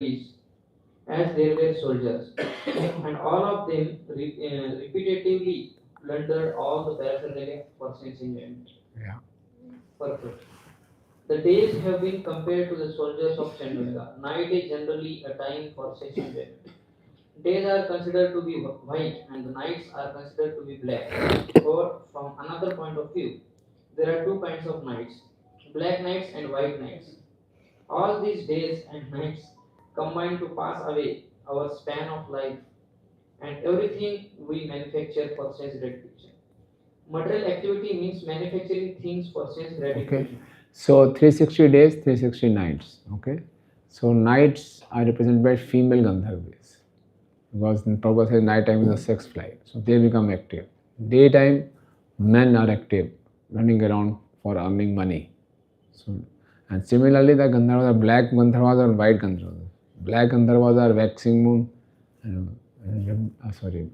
is, as there were soldiers, and all of them repetitively plundered all the paraphernalia for sense enjoyment. Yeah. Perfect. The days have been compared to the soldiers of Chandanga. Night is generally a time for sense enjoyment. Days are considered to be white and the nights are considered to be black. Or, from another point of view, there are two kinds of nights, black nights and white nights. All these days and nights combine to pass away our span of life and everything we manufacture for sense gratification. Material activity means manufacturing things for sense Okay. gratification. So 360 days, 360 nights. Okay. So nights are represented by female Gandharvas because in Prabhupada says night time is a sex flight. So they become active. Daytime, men are active, running around for earning money. So, and similarly, the Gandharvas are black Gandharvas or white Gandharvas. Black Gandharvas are waxing moon, sorry,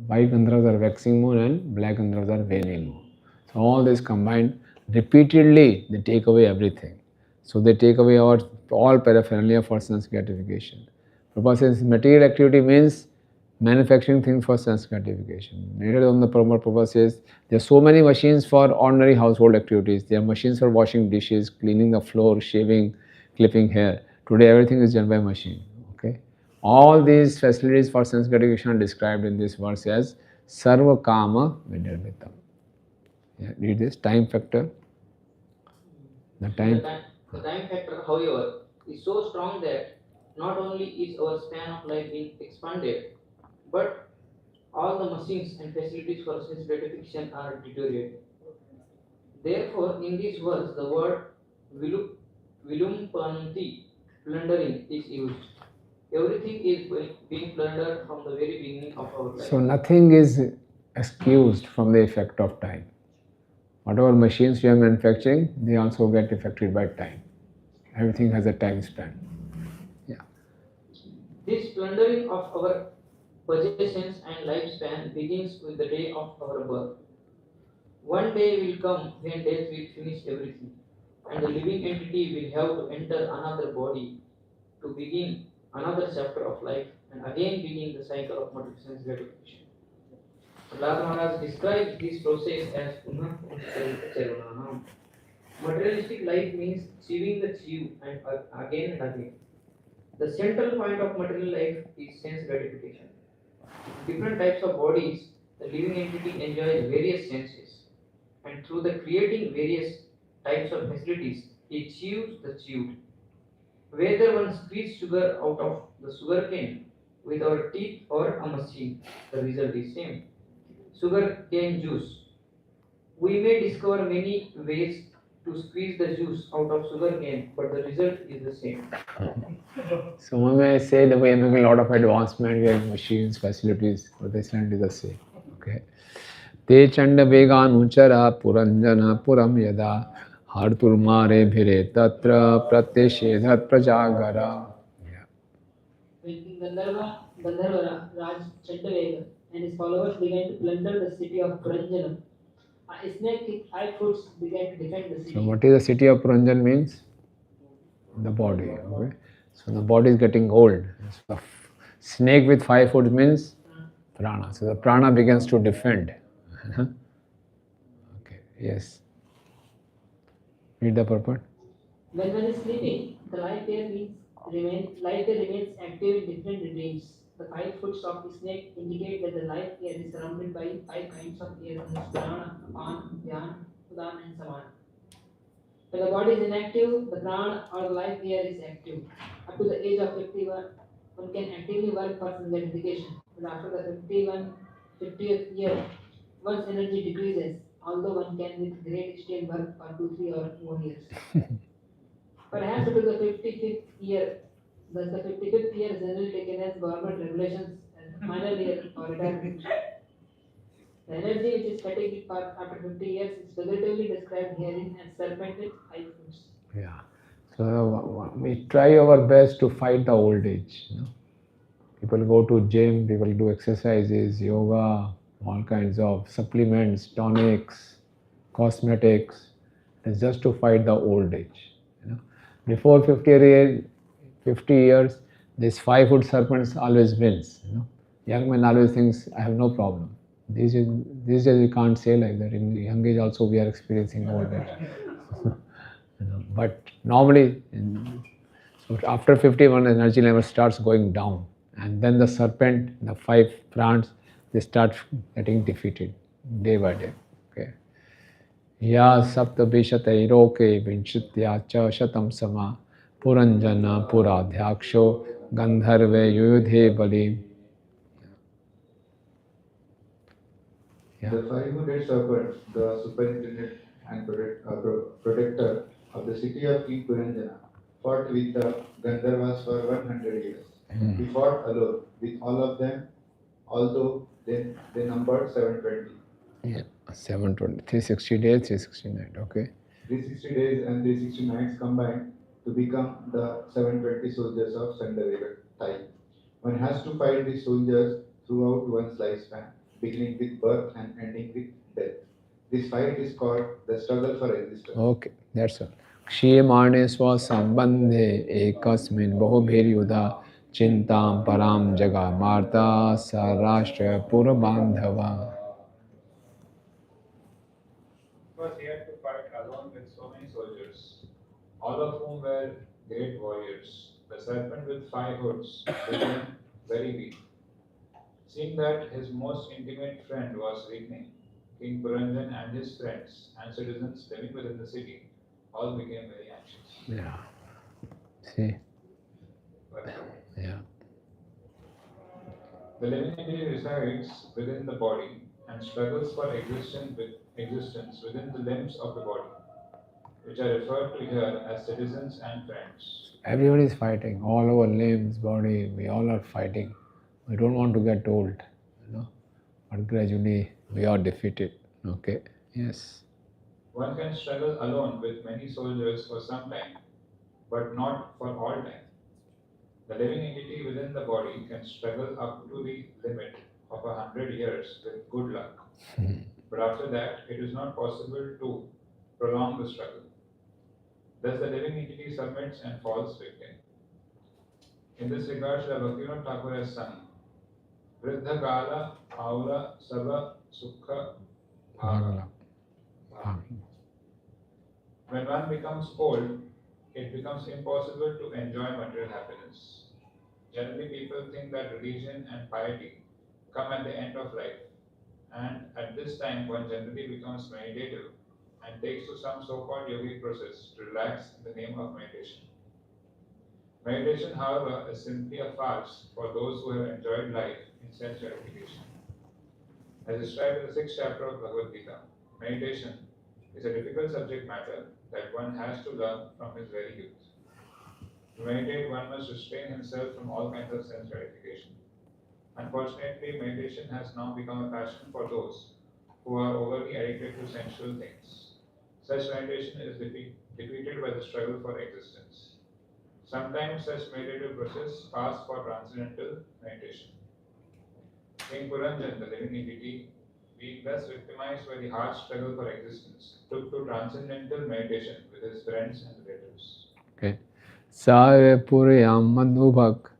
white Gandharvas are waxing moon and black Gandharvas are waning moon. So all this combined, repeatedly they take away everything. So they take away our all paraphernalia for sense gratification. Prabhupada says material activity means manufacturing things for sense gratification. Later on the Prabhupada says there are so many machines for ordinary household activities. There are machines for washing dishes, cleaning the floor, shaving, clipping hair. Today everything is done by machine. Okay. All these facilities for sense gratification are described in this verse as Sarva Kama Vidyarvitam. Yeah, read this time factor. The time. The time factor, however, is so strong that not only is our span of life being expanded, but all the machines and facilities for sense gratification are deteriorating. Therefore, in this verse, the word vilumpanti, plundering, is used. Everything is being plundered from the very beginning of our life. So nothing is excused from the effect of time. Whatever machines you are manufacturing, they also get affected by time. Everything has a time span. Yeah. This plundering of our possessions and lifespan begins with the day of our birth. One day will come when death will finish everything, and the living entity will have to enter another body to begin another chapter of life and again begin the cycle of material sense gratification. Prahlad Maharaj describes this process as Punah Charvanam. Materialistic life means achieving the chief and again and again. The central point of material life is sense gratification. Different types of bodies, the living entity enjoys various senses, and through the creating various types of facilities, he achieves the chewed. Whether one squeezes sugar out of the sugar cane with our teeth or a machine, the result is same. Sugar cane juice. We may discover many ways to squeeze the juice out of sugar cane, but the result is the same. So one may say that we are making a lot of advancement, we have machines, facilities, but the result is the same. Okay. Te chanda veganuchara puranjana puram yada harturmare bhire tatra pratyeshedhat prajagara. Yeah. When King Gandharva Raj Chandavega and his followers began to plunder the city of Puranjanam, a snake with 5 foot began to defend the city. So what is the city of Puranjan means? The body. Okay. So the body is getting old. So the snake with 5 foot means prana. So the prana begins to defend. Okay. Yes. Read the purport. When one is sleeping, the life there remains active in different regimes. The 5 foot of the snake indicate that the life air is surrounded by 5 kinds of air, prana, apan, dhyan, udan, and samana. When the body is inactive, the prana or the life air is active. Up to the age of 51, one can actively work for sense gratification. But after the 50th year, one's energy decreases, although one can with great extent work for 2, 3 or more years. Perhaps up to the 55th year, thus the 55th year is generally taken as government regulations as the final year for retirement. The energy which is cutting after 50 years is figuratively described herein as serpent with 5 foot. Yeah. So we try our best to fight the old age. You know? People go to gym, people do exercises, yoga, all kinds of supplements, tonics, cosmetics. It's just to fight the old age. You know? Before 50 years, 50 years, this 5-foot serpent always wins. Young man always thinks, I have no problem. These days we can't say like that. In the young age also we are experiencing all that. But normally, so after 51, energy level starts going down, and then the serpent, the 5 plants, they start getting defeated day by day. Okay. Ya sapta vishatairoke vinchitya cha shatam sama puranjana puradhyaksho gandharve yuyudhe bali. The 500 serpents, the superintendent and protector of the city of King Puranjana, fought with the Gandharvas for 100 years. He fought alone with all of them, although they numbered 720. Yeah, 720, 360 days, 360 nights, okay. 360 days and 360 nights combined to become the 720 soldiers of Sandavega type. One has to fight these soldiers throughout one's lifespan, beginning with birth and ending with death. This fight is called the struggle for existence. Okay, that's all. Kshiyamane swa sambandhe ekasmin bahubhir yudha chintam param jaga marta sarashtra purabandhava. First, he had to fight alone with so many soldiers, all of whom were great warriors. The serpent with 5 hoods became very weak. Seeing that his most intimate friend was weakening, King Puranjan and his friends and citizens living within the city all became very anxious. Yeah. See? Yeah. The living entity resides within the body and struggles for existence within the limbs of the body, which are referred to here as citizens and friends. Everybody is fighting, all our limbs, body, we all are fighting. We don't want to get old, but gradually we are defeated. Okay, yes. One can struggle alone with many soldiers for some time, but not for all time. The living entity within the body can struggle up to the limit of 100 years with good luck. But after that, it is not possible to prolong the struggle. Thus, the living entity submits and falls victim. In this regard, Srila Bhaktivinoda Thakur has sung, Vriddha Kala Aura Sava Sukha Bhaga. When one becomes old, it becomes impossible to enjoy material happiness. Generally, people think that religion and piety come at the end of life, and at this time one generally becomes meditative and takes to some so-called yogic process to relax in the name of meditation. Meditation, however, is simply a farce for those who have enjoyed life in sense gratification. As described in the 6th chapter of Bhagavad Gita, meditation is a difficult subject matter that one has to learn from his very youth. To meditate, one must restrain himself from all kinds of sense gratification. Unfortunately, meditation has now become a passion for those who are overly addicted to sensual things. Such meditation is defeated by the struggle for existence. Sometimes such meditative process passes for transcendental meditation. King Puranjan, the living entity, being thus victimized by the hard struggle for existence, took to transcendental meditation with his friends and relatives. Okay. Save Puriyam Madhubhak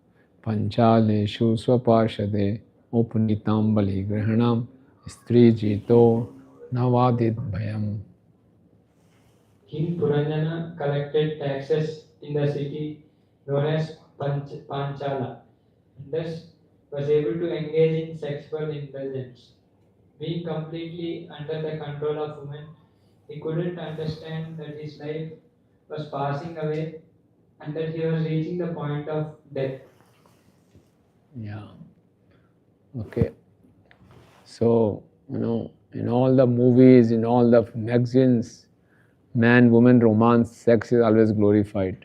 Panchaleshu Swaparshade Upnitam Bali Grahanam Stri Jito Navadit Bhayam. King Puranjana collected taxes in the city known as Panchala, and thus was able to engage in sexual indulgence. Being completely under the control of women, he couldn't understand that his life was passing away and that he was reaching the point of death. Yeah. Okay. So, in all the movies, in all the magazines, man-woman romance, sex is always glorified.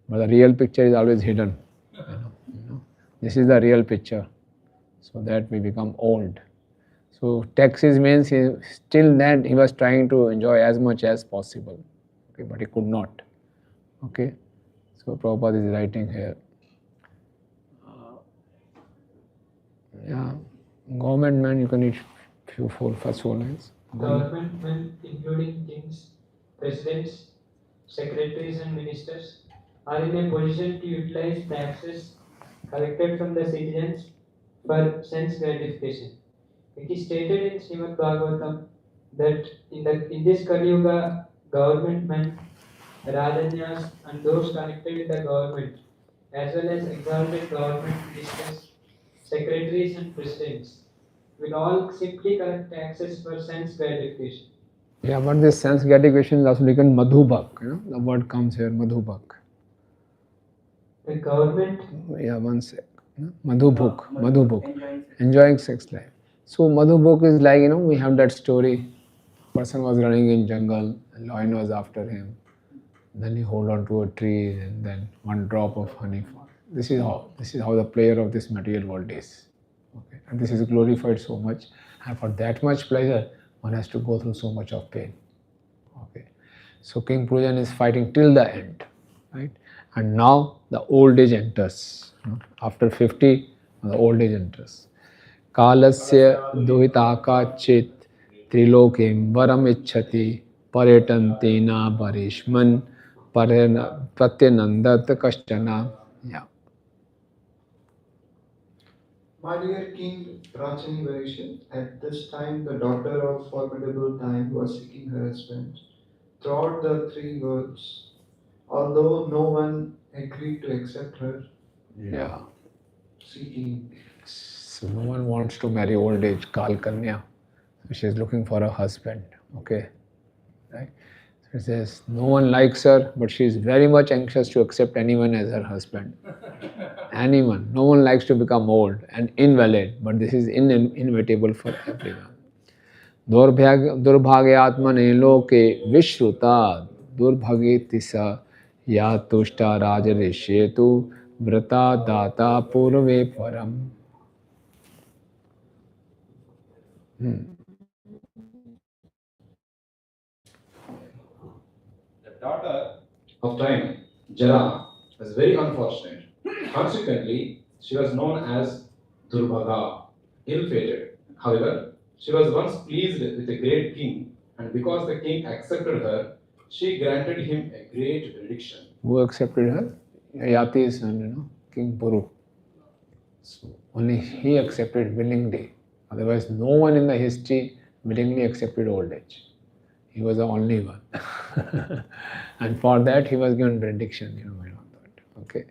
But the real picture is always hidden. This is the real picture. So that we become old. So taxes means still that he was trying to enjoy as much as possible. Okay, but he could not. Okay. So Prabhupada is writing here. Yeah. Government man, you can read first 4 lines. Government men, including kings, presidents, secretaries and ministers, are in a position to utilize taxes collected from the citizens for sense gratification. It is stated in Srimad Bhagavatam that in this Kali Yuga, government men, Rajanyas, and those connected with the government, as well as exalted government ministers, secretaries, and presidents, will all simply collect taxes for sense gratification. Yeah, but this sense gratification is also written Madhubak. The word comes here, Madhubak. The government. Yeah, one sec. Madhubuk. Enjoying sex life. So Madhubuk is like, we have that story. Person was running in jungle, and lion was after him. Then he hold on to a tree, and then one drop of honey fall. This is how the player of this material world is. Okay, and this is glorified so much, and for that much pleasure, one has to go through so much of pain. Okay, so King Pujan is fighting till the end, right? And now the old age enters. After 50, the old age enters. Kalasya duhitaka chit trilokim varam ichhati paretantena varishman pratyanandat kashtana. Yeah. My dear King Rachani Varisha, at this time the daughter of formidable time was seeking her husband throughout the three worlds, although no one agreed to accept her Yeah. seeking. So no one wants to marry old age Kal Kanya. So she is looking for a husband. Okay. Right? So it says no one likes her, but she is very much anxious to accept anyone as her husband. Anyone. No one likes to become old and invalid, but this is inevitable for everyone. दुर्भाग्यात्मने लोके विश्रुता दुर्भगे स या तुष्टा राजऋष्येतु व्रता दाता पूर्वे परम. The daughter of time, Jara, was very unfortunate. Consequently, she was known as Durbhaga, ill-fated. However, she was once pleased with a great king, and because the king accepted her, she granted him a great benediction. Who accepted her? Yati's son, King Puru. So only he accepted willingly. Otherwise, no one in the history willingly accepted old age. He was the only one. And for that, he was given benediction. Okay.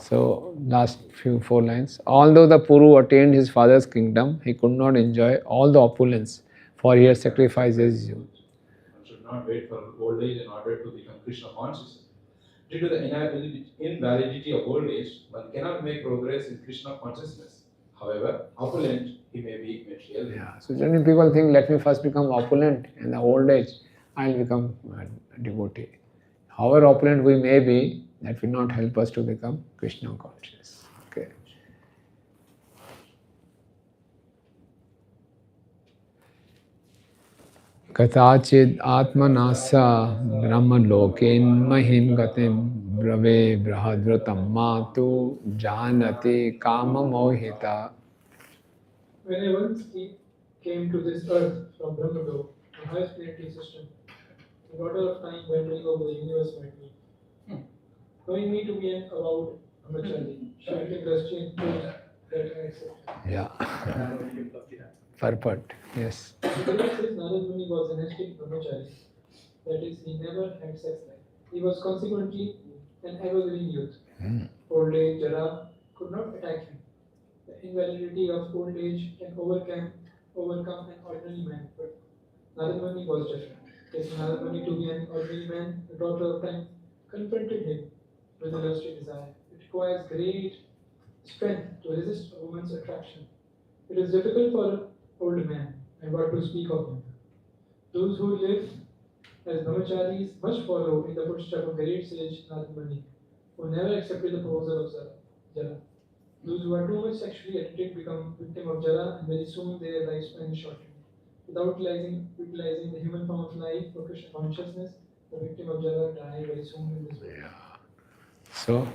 So, last four lines. Although the Puru attained his father's kingdom, he could not enjoy all the opulence, for he had sacrificed his youth. One should not wait for old age in order to become Krishna conscious. Due to the invalidity of old age, one cannot make progress in Krishna consciousness. However, opulent he may be materially. Yeah. So generally people think, let me first become opulent in the old age, I'll become a devotee. However opulent we may be, that will not help us to become Krishna conscious. Okay. Katachid atmanasa brahmaloken mahim gatim brave brahadvratam matu janati kama mohita. When I once came to this earth from Brahmalo, the highest planetary system, the daughter of time wandering over the universe met me. Knowing me to be an avowed brahmachari, she became rusty and close that I accepted. Yeah. Purport, yes. The Buddha says Narad Muni was an ascetic brahmachari, that is, he never had sex life. He was consequently an evergreen youth. Old age, Jara, could not attack him. The invalidity of old age can overcome an ordinary man, but Narad Muni was different. Taking Narad Muni to be an ordinary man, the daughter of time confronted him with a lusty desire. It requires great strength to resist a woman's attraction. It is difficult for an old man, and what to speak of him. Those who live as brahmacharis must follow in the footsteps of great sage Narad Muni, who never accepted the proposal of Jara. Those who are too much sexually addicted become victim of Jara, and very soon their lifespan is shortened. Without utilizing the human form of life for Krishna consciousness, the victim of Jara die very soon in this way. So,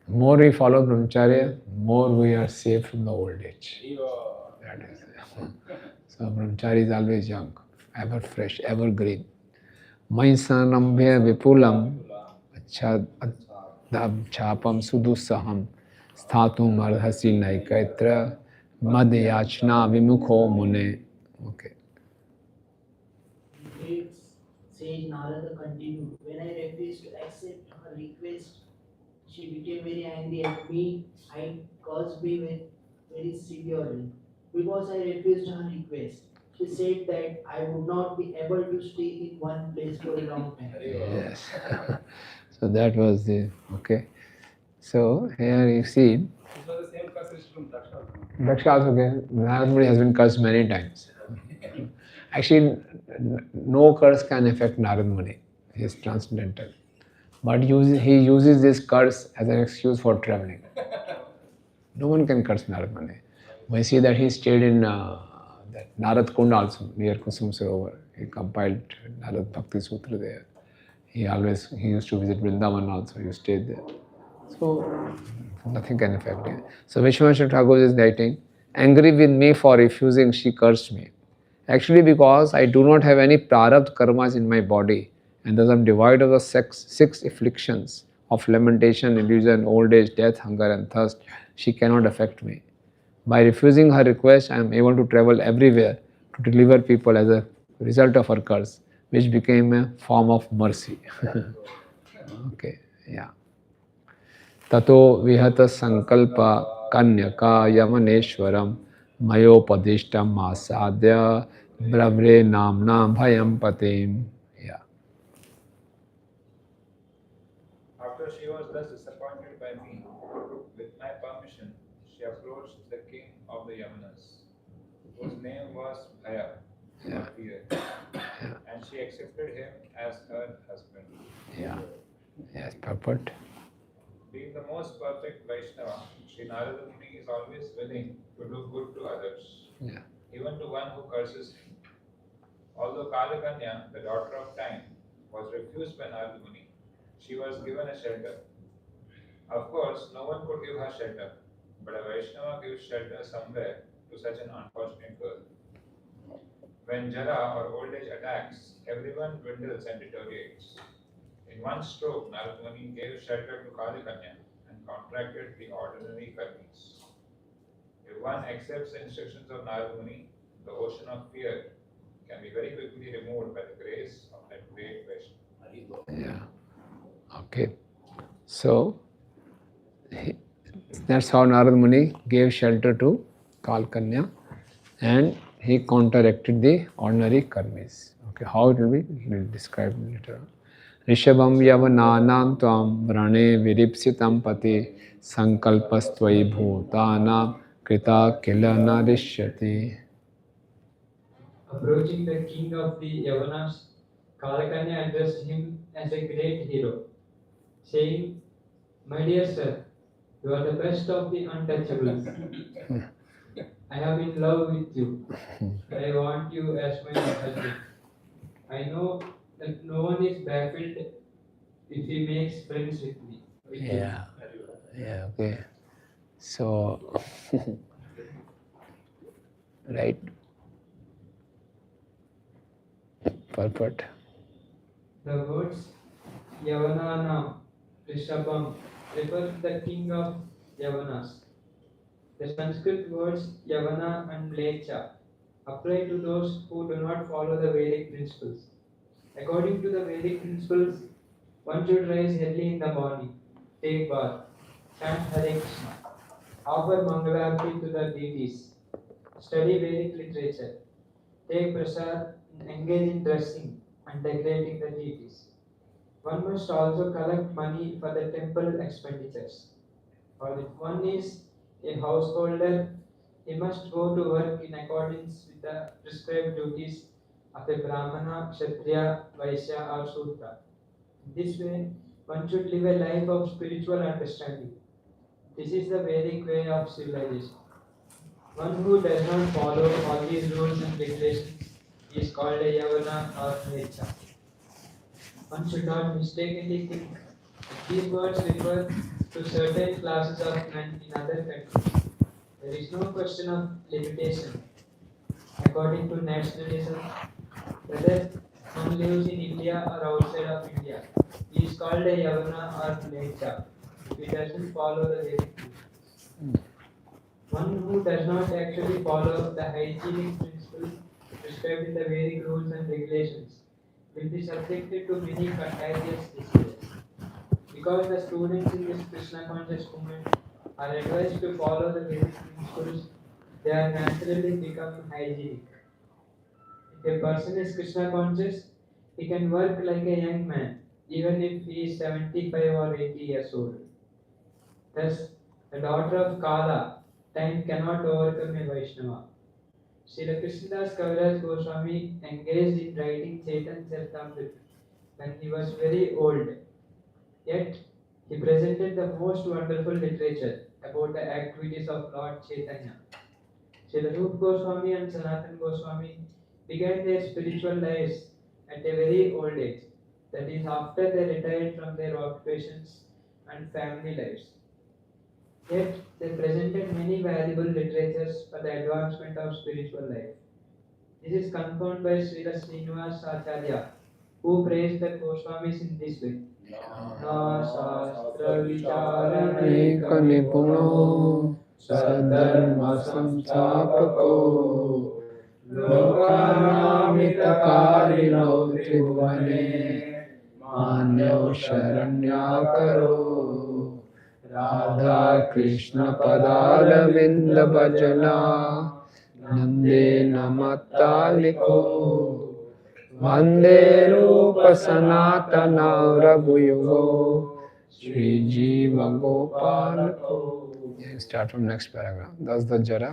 more we follow brahmacharya, more we are safe from the old age. That is. So brahmachari is always young, ever fresh, ever green. Mainsanambhya vipulam chapam sudusaham sthatum arhasi naikaitra madhyachna vimukho mune. Okay. Sage Narada continued, when I refused to accept her request, she became very angry at me and cursed me very severely. Because I refused her request, she said that I would not be able to stay in one place for a long time. Yes. So that was the, okay. So here you see, This was the same curse from Daksha. Daksha also, okay, Narad Muni has been cursed many times. Actually, no curse can affect Narad Muni. He is transcendental. But he uses this curse as an excuse for traveling. No one can curse Narad Muni. We see that he stayed in that Narad Kund also, near Kusum Sarovar. He compiled Narad Bhakti Sutra there. He used to visit Vrindavan also, he stayed there. So, nothing can affect him. So, Vishwanath Thakur is writing, angry with me for refusing, she cursed me. Actually, because I do not have any prarabdha karmas in my body, and thus I am devoid of the six afflictions of lamentation, illusion, old age, death, hunger and thirst, she cannot affect me. By refusing her request, I am able to travel everywhere to deliver people as a result of her curse, which became a form of mercy. Okay, yeah. Tato vihata sankalpa kanyaka yamaneshwaram mayopadishtam masadya bravre namna bhayam patim. Yeah. After she was thus disappointed by me, with my permission, she approached the king of the Yamanas, whose name was Bhaya, or fear, and she accepted him as her husband. Yeah. Yes, purport. Being the most perfect Vaishnava, Sri Narada Muni is always willing to do good to others, Yeah. even to one who curses him. Although Kalakanya, the daughter of time, was refused by Narada Muni, she was given a shelter. Of course, no one could give her shelter, but a Vaishnava gives shelter somewhere to such an unfortunate girl. When Jara or old age attacks, everyone dwindles and deteriorates. In one stroke, Narada Muni gave shelter to Kalikanya and contracted the ordinary karmis. If one accepts the instructions of Narada Muni, the ocean of fear can be very quickly removed by the grace of that great Vaishnava. Yeah. Okay. So, that's how Narada Muni gave shelter to Kalkanya and he counteracted the ordinary karmis. Okay, how it will be, he will describe later on. Rishabham yavananam tvam vrane viripsitam pati sankalpastvai bhutanam krita kila narishyati. Approaching the king of the Yavanas, Kalakanya addressed him as a great hero, saying, "My dear sir, you are the best of the untouchables. I have been in love with you. I want you as my husband. I know that no one is baffled if he makes friends with me." Yeah. Yeah, okay. So, right. Purport. The words Yavanana, Rishabham refer to the king of Yavanas. The Sanskrit words Yavana and Mlecha apply to those who do not follow the Vedic principles. According to the Vedic principles, one should rise early in the morning, take bath, chant Hare Krishna, offer Mangalarti to the deities, study Vedic literature, take prasad, and engage in dressing and decorating the deities. One must also collect money for the temple expenditures. Or if one is a householder, he must go to work in accordance with the prescribed duties of a Brahmana, Kshatriya, Vaishya or Sudra. In this way, one should live a life of spiritual understanding. This is the Vedic way of civilization. One who does not follow all these rules and regulations is called a Yavana or Mlecha. One should not mistakenly think that these words refer to certain classes of men in other countries. There is no question of limitation. According to nationalism, whether one lives in India or outside of India, he he is called a Yavana or Lecha if he doesn't follow the Vedic rules. One who does not actually follow the hygienic principles prescribed in the Vedic rules and regulations will be subjected to many contagious diseases. Because the students in this Krishna conscious movement are advised to follow the Vedic principles, they are naturally become hygienic. If a person is Krishna conscious, he can work like a young man, even if he is 75 or 80 years old. Thus, the daughter of Kala, time cannot overcome a Vaishnava. Srila Krishnadas Kaviraj Goswami engaged in writing Chaitanya Charitamrita when he was very old. Yet, he presented the most wonderful literature about the activities of Lord Chaitanya. Srila Rupa Goswami and Sanatana Goswami began their spiritual lives at a very old age, that is, after they retired from their occupations and family lives. Yet, they presented many valuable literatures for the advancement of spiritual life. This is confirmed by Srila Srinivas Acharya, who praised the Goswamis in this way. Shastra vicharane Kanipuno Sadharma Samchapako Lokanamitakharino Tribhuvane Manyo Sharanyakaro Radha Krishna Padaravinda Bhajana Nande Namattaliko Vande Rupa Sanatana Raghuyugo Sri Jiva Gopalako. Yeah, start from next paragraph. Thus the Jara.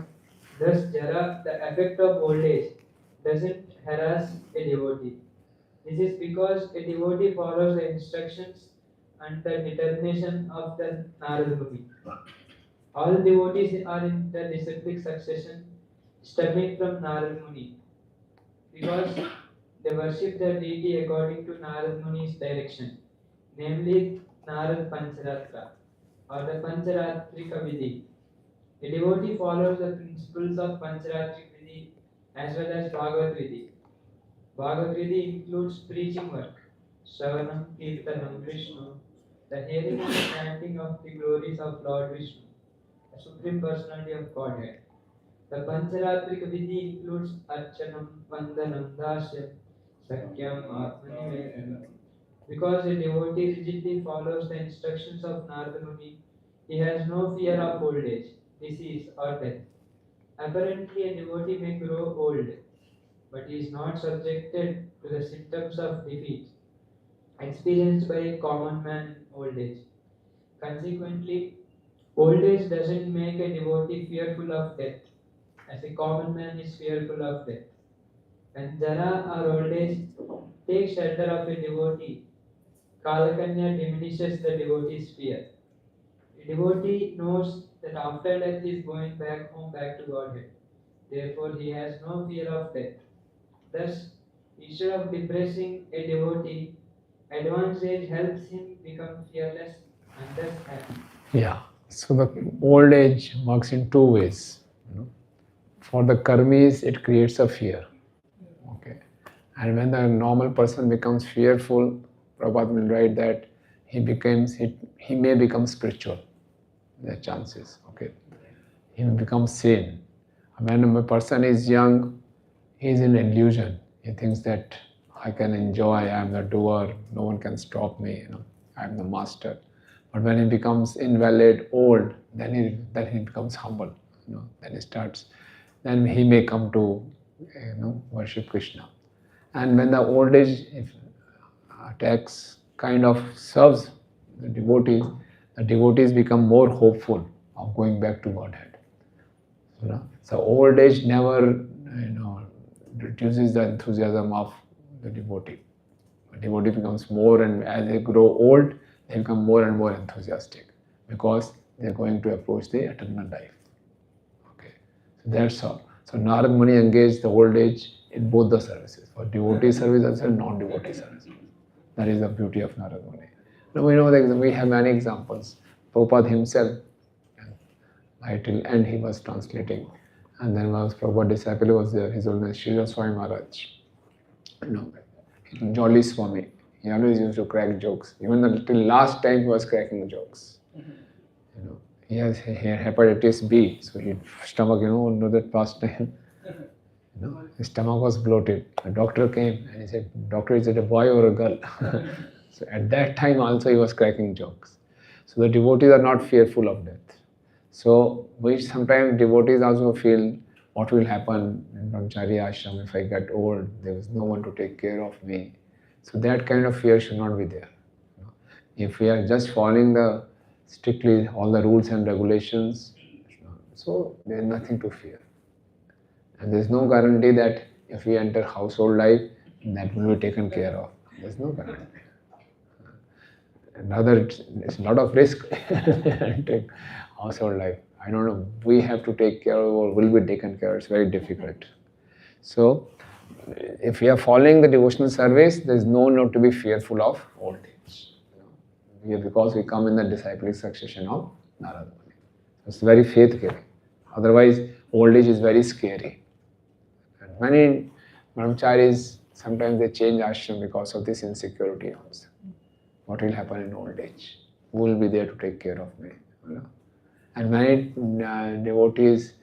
Thus, Jara, the effect of old age, doesn't harass a devotee. This is because a devotee follows the instructions and the determination of the Narada Muni. All devotees are in the disciplic succession stemming from Narada Muni because they worship their deity according to Narada Muni's direction, namely Narad Pancharatra or the Pancharatrika Vidhi. A devotee follows the principles of Pancharatrika Vidhi as well as Bhagavad Vidhi. Bhagavad Vidhi includes preaching work, Shravanam, Kirtanam, Vishnu, the hearing and chanting of the glories of Lord Vishnu, the Supreme Personality of Godhead. The Pancharatrika Vidhi includes Archanam, Vandanam, Dasyam, Sakyam, Atmanivedanam. Because a devotee rigidly follows the instructions of Narada Muni, he has no fear of old age, disease, or death. Apparently, a devotee may grow old, but he is not subjected to the symptoms of defeat experienced by a common man in old age. Consequently, old age doesn't make a devotee fearful of death, as a common man is fearful of death. When Jara or old age takes shelter of a devotee, Kalakanya diminishes the devotee's fear. A devotee knows that after death he is going back home, back to Godhead. Therefore, he has no fear of death. Thus, instead of depressing a devotee, advanced age helps him become fearless and thus happy. Yeah. So the old age works in two ways. For the karmis, it creates a fear. Okay. And when the normal person becomes fearful, Prabhupada will write that he may become spiritual. There are chances. Okay. He will become sane. When a person is young, he is in illusion. He thinks that I can enjoy, I am the doer, no one can stop me, I am the master. But when he becomes invalid, old, then he becomes humble. Then he may come to worship Krishna. And when the old age attacks kind of serves the devotees become more hopeful of going back to Godhead. So old age never reduces the enthusiasm of the devotee. The devotee becomes more, and as they grow old, they become more and more enthusiastic because they are going to approach the eternal life. Okay, so that's all. So Narad Muni engaged the old age in both the services, for devotee service as well as non-devotee service. That is the beauty of Narad Muni. Now we know that we have many examples. Prabhupada himself, right till end he was translating. And then was Prabhupada disciple was there, his holiness Srila Swami Maharaj. Jolly Swami, He always used to crack jokes. Even till last time he was cracking jokes. You know, he has hepatitis B, so his stomach, know that past time. His stomach was bloated. The doctor came and he said, "Doctor, is it a boy or a girl?" So at that time also he was cracking jokes. So the devotees are not fearful of death. So we sometimes devotees also feel what will happen in brahmacharya ashram if I get old, there is no one to take care of me. So that kind of fear should not be there. If we are just following strictly all the rules and regulations, so there is nothing to fear. And there is no guarantee that if we enter household life, that will be taken care of. There is no guarantee. Another, it's a lot of risk entering household life. I don't know, we have to take care of or will be taken care of. It's very difficult. So, if we are following the devotional service, there is no need to be fearful of old age. Because we come in the disciplic succession of Narada Muni. It's very faith-giving. Otherwise, old age is very scary. And many brahmacharis, sometimes they change ashram because of this insecurity also. What will happen in old age? Who will be there to take care of me? And many devotees,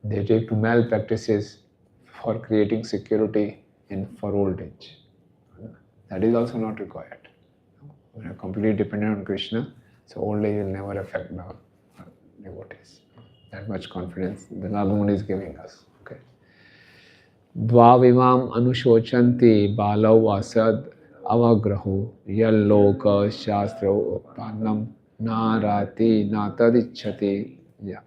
they take to malpractices for creating security for old age. That is also not required. We are completely dependent on Krishna, so old age will never affect the devotees. That much confidence the Narada Muni is giving us. Okay. Dvavimam anushochanti balau asad avagrahu yalloka shastra upannam narati natadicchati. Yeah.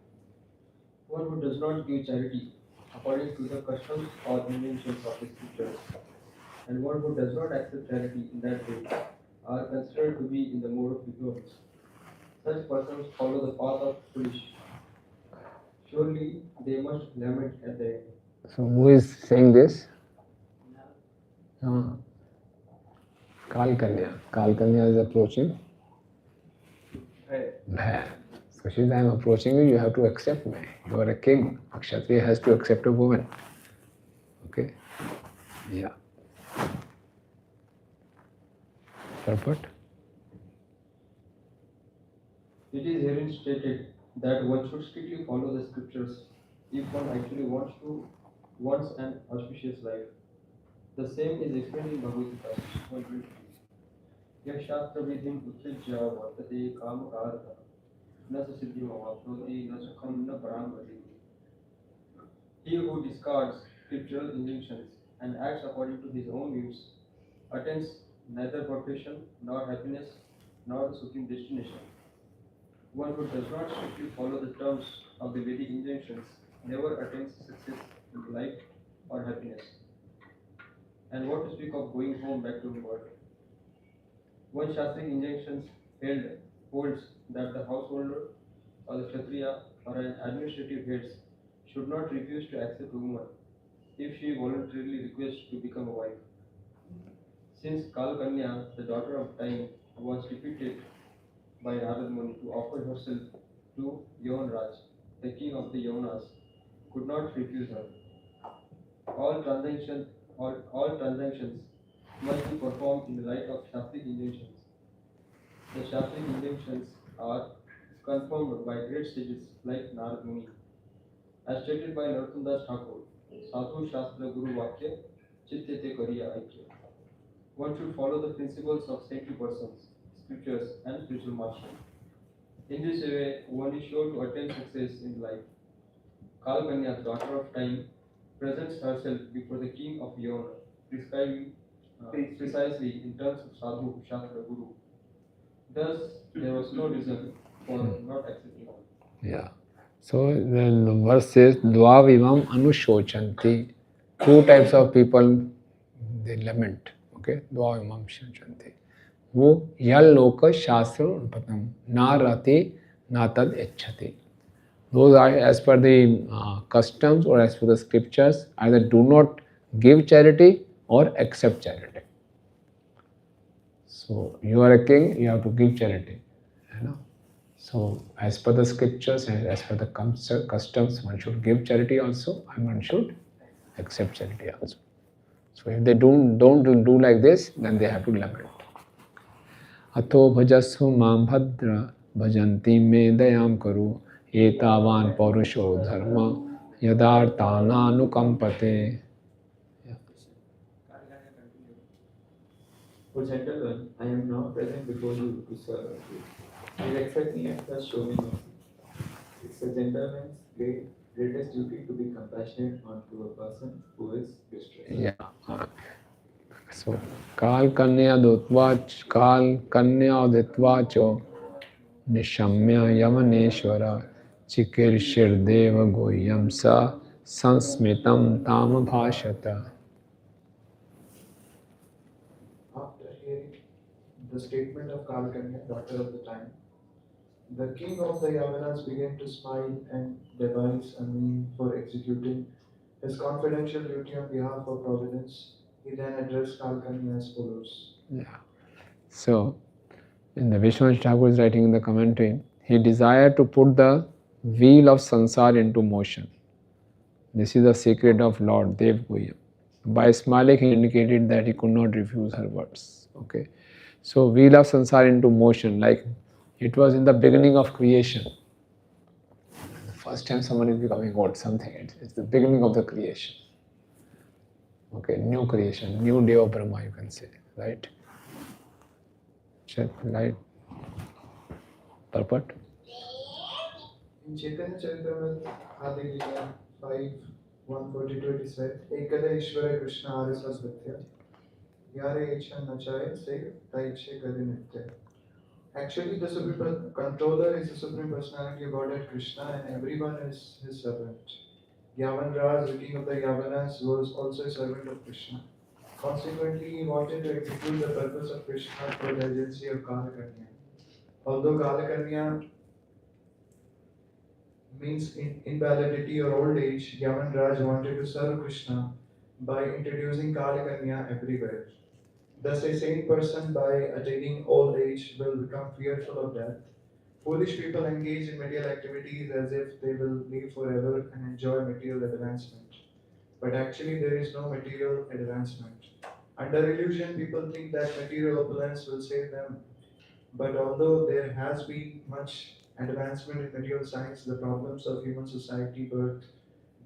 One who does not give charity according to the customs or inventions of the scriptures, and one who does not accept charity in that way, are considered to be in the mode of ignorance. Such persons follow the path of foolish. Surely they must lament at the end. So who is saying this? Kalkanya. Kalkanya is approaching. Bhai. So she says, I am approaching you, you have to accept me. You are a king. A Kshatriya has to accept a woman. Okay? Yeah. Purport? It is herein stated that one should strictly follow the scriptures if one actually wants an auspicious life. The same is explained in Bhagavad Gita 1:23. Yah shastra vidhim uttrijya vartate kamakarta na sa siddhim avapnoti na sukham na param gati. He who discards scriptural injunctions and acts according to his own views attains neither perfection nor happiness nor the supreme destination. One who does not strictly follow the terms of the Vedic injunctions never attains success in life or happiness. And what to speak of going home back to God? One Shastric injunctions holds that the householder or the Kshatriya or an administrative heads should not refuse to accept a woman if she voluntarily requests to become a wife. Since Kalkanya, the daughter of time, was defeated by Narada Muni to offer herself to Yavanraj, the king of the Yavanas, could not refuse her. All transactions must be performed in the light of Shastric injunctions. The Shastric injunctions are confirmed by great sages like Narada Muni. As stated by Narottam Das Thakur, Sadhu Shastra Guru Vakya Chittete Kariya Aikya. One should follow the principles of saintly persons, scriptures, and spiritual mastery. In this way, one is sure to attain success in life. Kalkanya, the daughter of time, presents herself before the king of Yavana, prescribing precisely in terms of Sadhu, Shastra, Guru. Thus, there was no reason for not accepting her. Yeah. So then the verse says, Dvavivam anushochanti. Two types of people, they lament. Okay? Dvavivam shochanti. Wo yalloka shastra patam narati natad ecchati. Those are as per the customs or as per the scriptures, either do not give charity or accept charity. So you are a king, you have to give charity. So as per the scriptures and as per the customs, one should give charity also and one should accept charity also. So if they don't do like this, then they have to lament. Ato bhajashu mam bhadra bhajanti me dayam karu etavan paurusho dharma yadartana nukampate. O gentle one, I am now present before you to serve you. Please accept me and thus show me mercy. It's a gentleman's greatest duty to be compassionate unto a person who is distressed. Yeah. So, Kal Kanya Uditvacho Nishamya Yamaneshwara Chikirshir Deva Goyam Sa Sansmitam Tam Bhashata. After hearing the statement of Kalkanya, daughter of the time, the king of the Yavanas began to smile and devise a means for executing his confidential duty on behalf of Providence. He then addressed Kalkanya as follows. Yeah. So, in the Vishwanath Thakur is writing in the commentary, he desired to put the wheel of sansar into motion. This is the secret of Lord Dev Goyam. By smiling, he indicated that he could not refuse her words. Okay. So, wheel of sansar into motion, like it was in the beginning of creation. The first time someone is becoming God, something, it's the beginning of the creation. Okay, new creation, new day of Brahma, you can say, right? Right? Purport? In Chaitanya Charitamrita, Adi Leela 5:142 it is said, Ekada Ishvara Krishna Arisvasvatya, Yare Ichan Nachaya Se Taiche Gadi Nitya. Actually, the Supreme Controller is the Supreme Personality of Godhead Krishna and everyone is his servant. Yavan Raj, the king of the Yavanas, was also a servant of Krishna. Consequently, he wanted to execute the purpose of Krishna through the agency of Kalakanya. Although Kalakanya means invalidity or old age, Yavan Raj wanted to serve Krishna by introducing Kalakanya everywhere. Thus, a sane person by attaining old age will become fearful of death. Foolish people engage in material activities as if they will live forever and enjoy material advancement. But actually, there is no material advancement. Under illusion, people think that material opulence will save them. But although there has been much advancement in material science, the problems of human society, birth,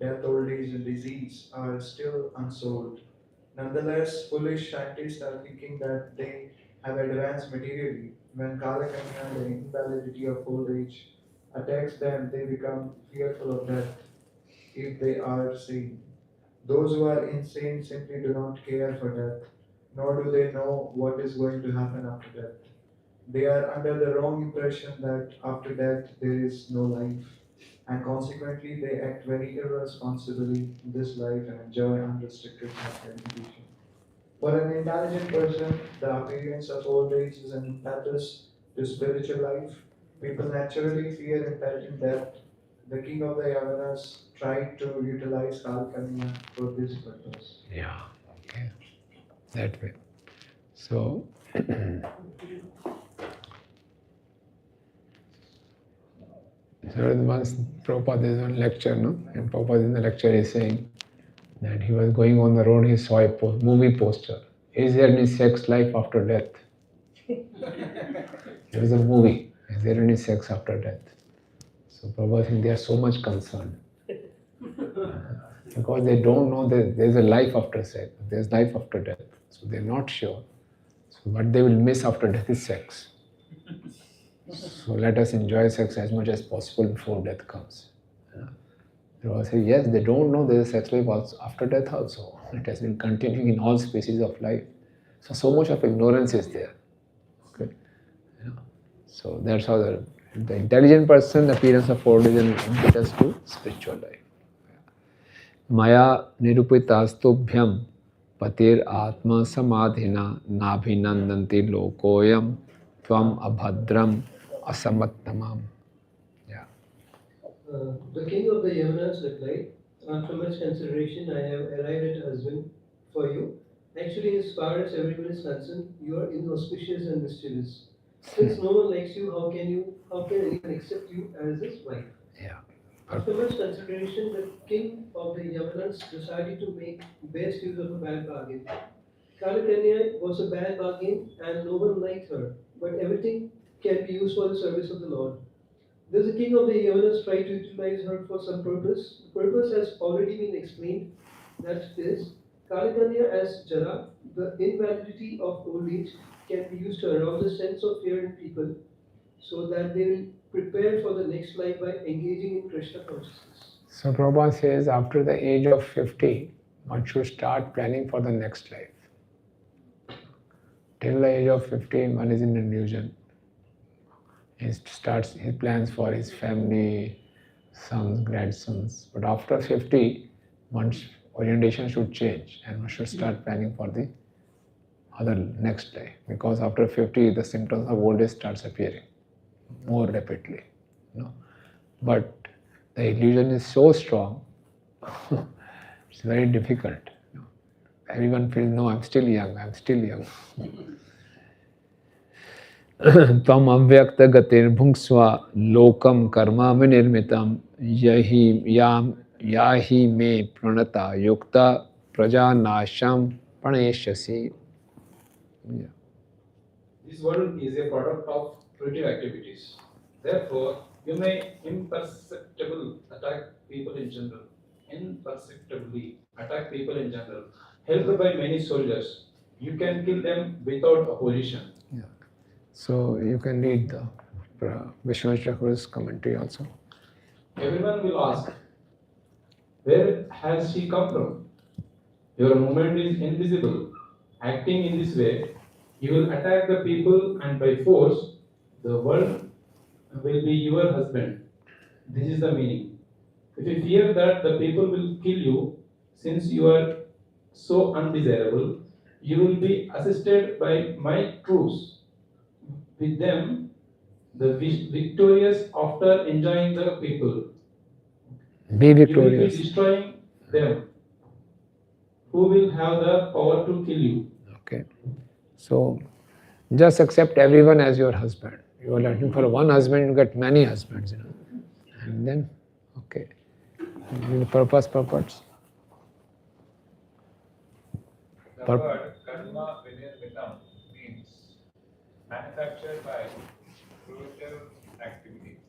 death, old age, and disease are still unsolved. Nonetheless, foolish scientists are thinking that they have advanced materially. When Kalakanya, the invalidity of old age, attacks them, they become fearful of death if they are sane. Those who are insane simply do not care for death, nor do they know what is going to happen after death. They are under the wrong impression that after death there is no life, and consequently they act very irresponsibly in this life and enjoy unrestricted gratification. For an intelligent person, the appearance of old age is an impetus to spiritual life. People naturally fear impending death. The king of the Yavanas tried to utilize Kalkanya for this purpose. Yeah, okay. That way. So, so once Prabhupada is on lecture, no? And Prabhupada in the lecture is saying that he was going on the road, he saw a movie poster. Is there any sex life after death? There is a movie. Is there any sex after death? So Prabhupada thinks they are so much concerned. Because they don't know that there is a life after sex, there is life after death. So they are not sure. So what they will miss after death is sex. So let us enjoy sex as much as possible before death comes. Prabhupada says, yes, they don't know there is a sex life also after death also. It has been continuing in all species of life. So much of ignorance is there. Okay. Yeah. So that's how the intelligent person, the appearance of old age and impetus to spiritual life. Maya nirupitastubhyam patir atma samadhina nabhinandanti lokoyam tvam abhadram asamattamam. Yeah. The king of the Yavanas replied, after much consideration, I have arrived at husband for you. Actually, as far as everyone is concerned, you are inauspicious and mischievous. Since no one likes you, how can anyone accept you as his wife? Yeah. After much consideration, the king of the Yavanas decided to make best use of a bad bargain. Kalakanya was a bad bargain and no one liked her, but everything can be used for the service of the Lord. Does the king of the Yavanas try to utilize her for some purpose? The purpose has already been explained. That is, Kalikanya as Jara, the invalidity of old age, can be used to arouse a sense of fear in people so that they will prepare for the next life by engaging in Krishna consciousness. So Prabhupada says after the age of 50, one should start planning for the next life. Till the age of 50, one is in illusion. He plans for his family, sons, grandsons. But after 50, one's orientation should change and one should start planning for the other next life. Because after 50, the symptoms of old age starts appearing more rapidly. But the illusion is so strong, it's very difficult. Everyone feels, no, I'm still young, I'm still young. Tvam avyakta gatir bhunksva lokam karma vinirmitam yahi me pranata yukta praja nasham praneshasi. This world is a product of fruitive activities. Therefore, you may imperceptibly attack people in general. Helped by many soldiers, you can kill them without opposition. So you can read the Vishwanath Thakur's commentary also. Everyone will ask, where has she come from? Your movement is invisible. Acting in this way, you will attack the people and by force, the world will be your husband. This is the meaning. If you fear that the people will kill you, since you are so undesirable, you will be assisted by my troops. With them, the victorious after enjoying the people. Be victorious. You will be destroying them. Who will have the power to kill you? Okay. So just accept everyone as your husband. You are looking for one husband, you get many husbands, And then, okay. The purpose. The word karma vinirmitam means manufactured by fruitive activities.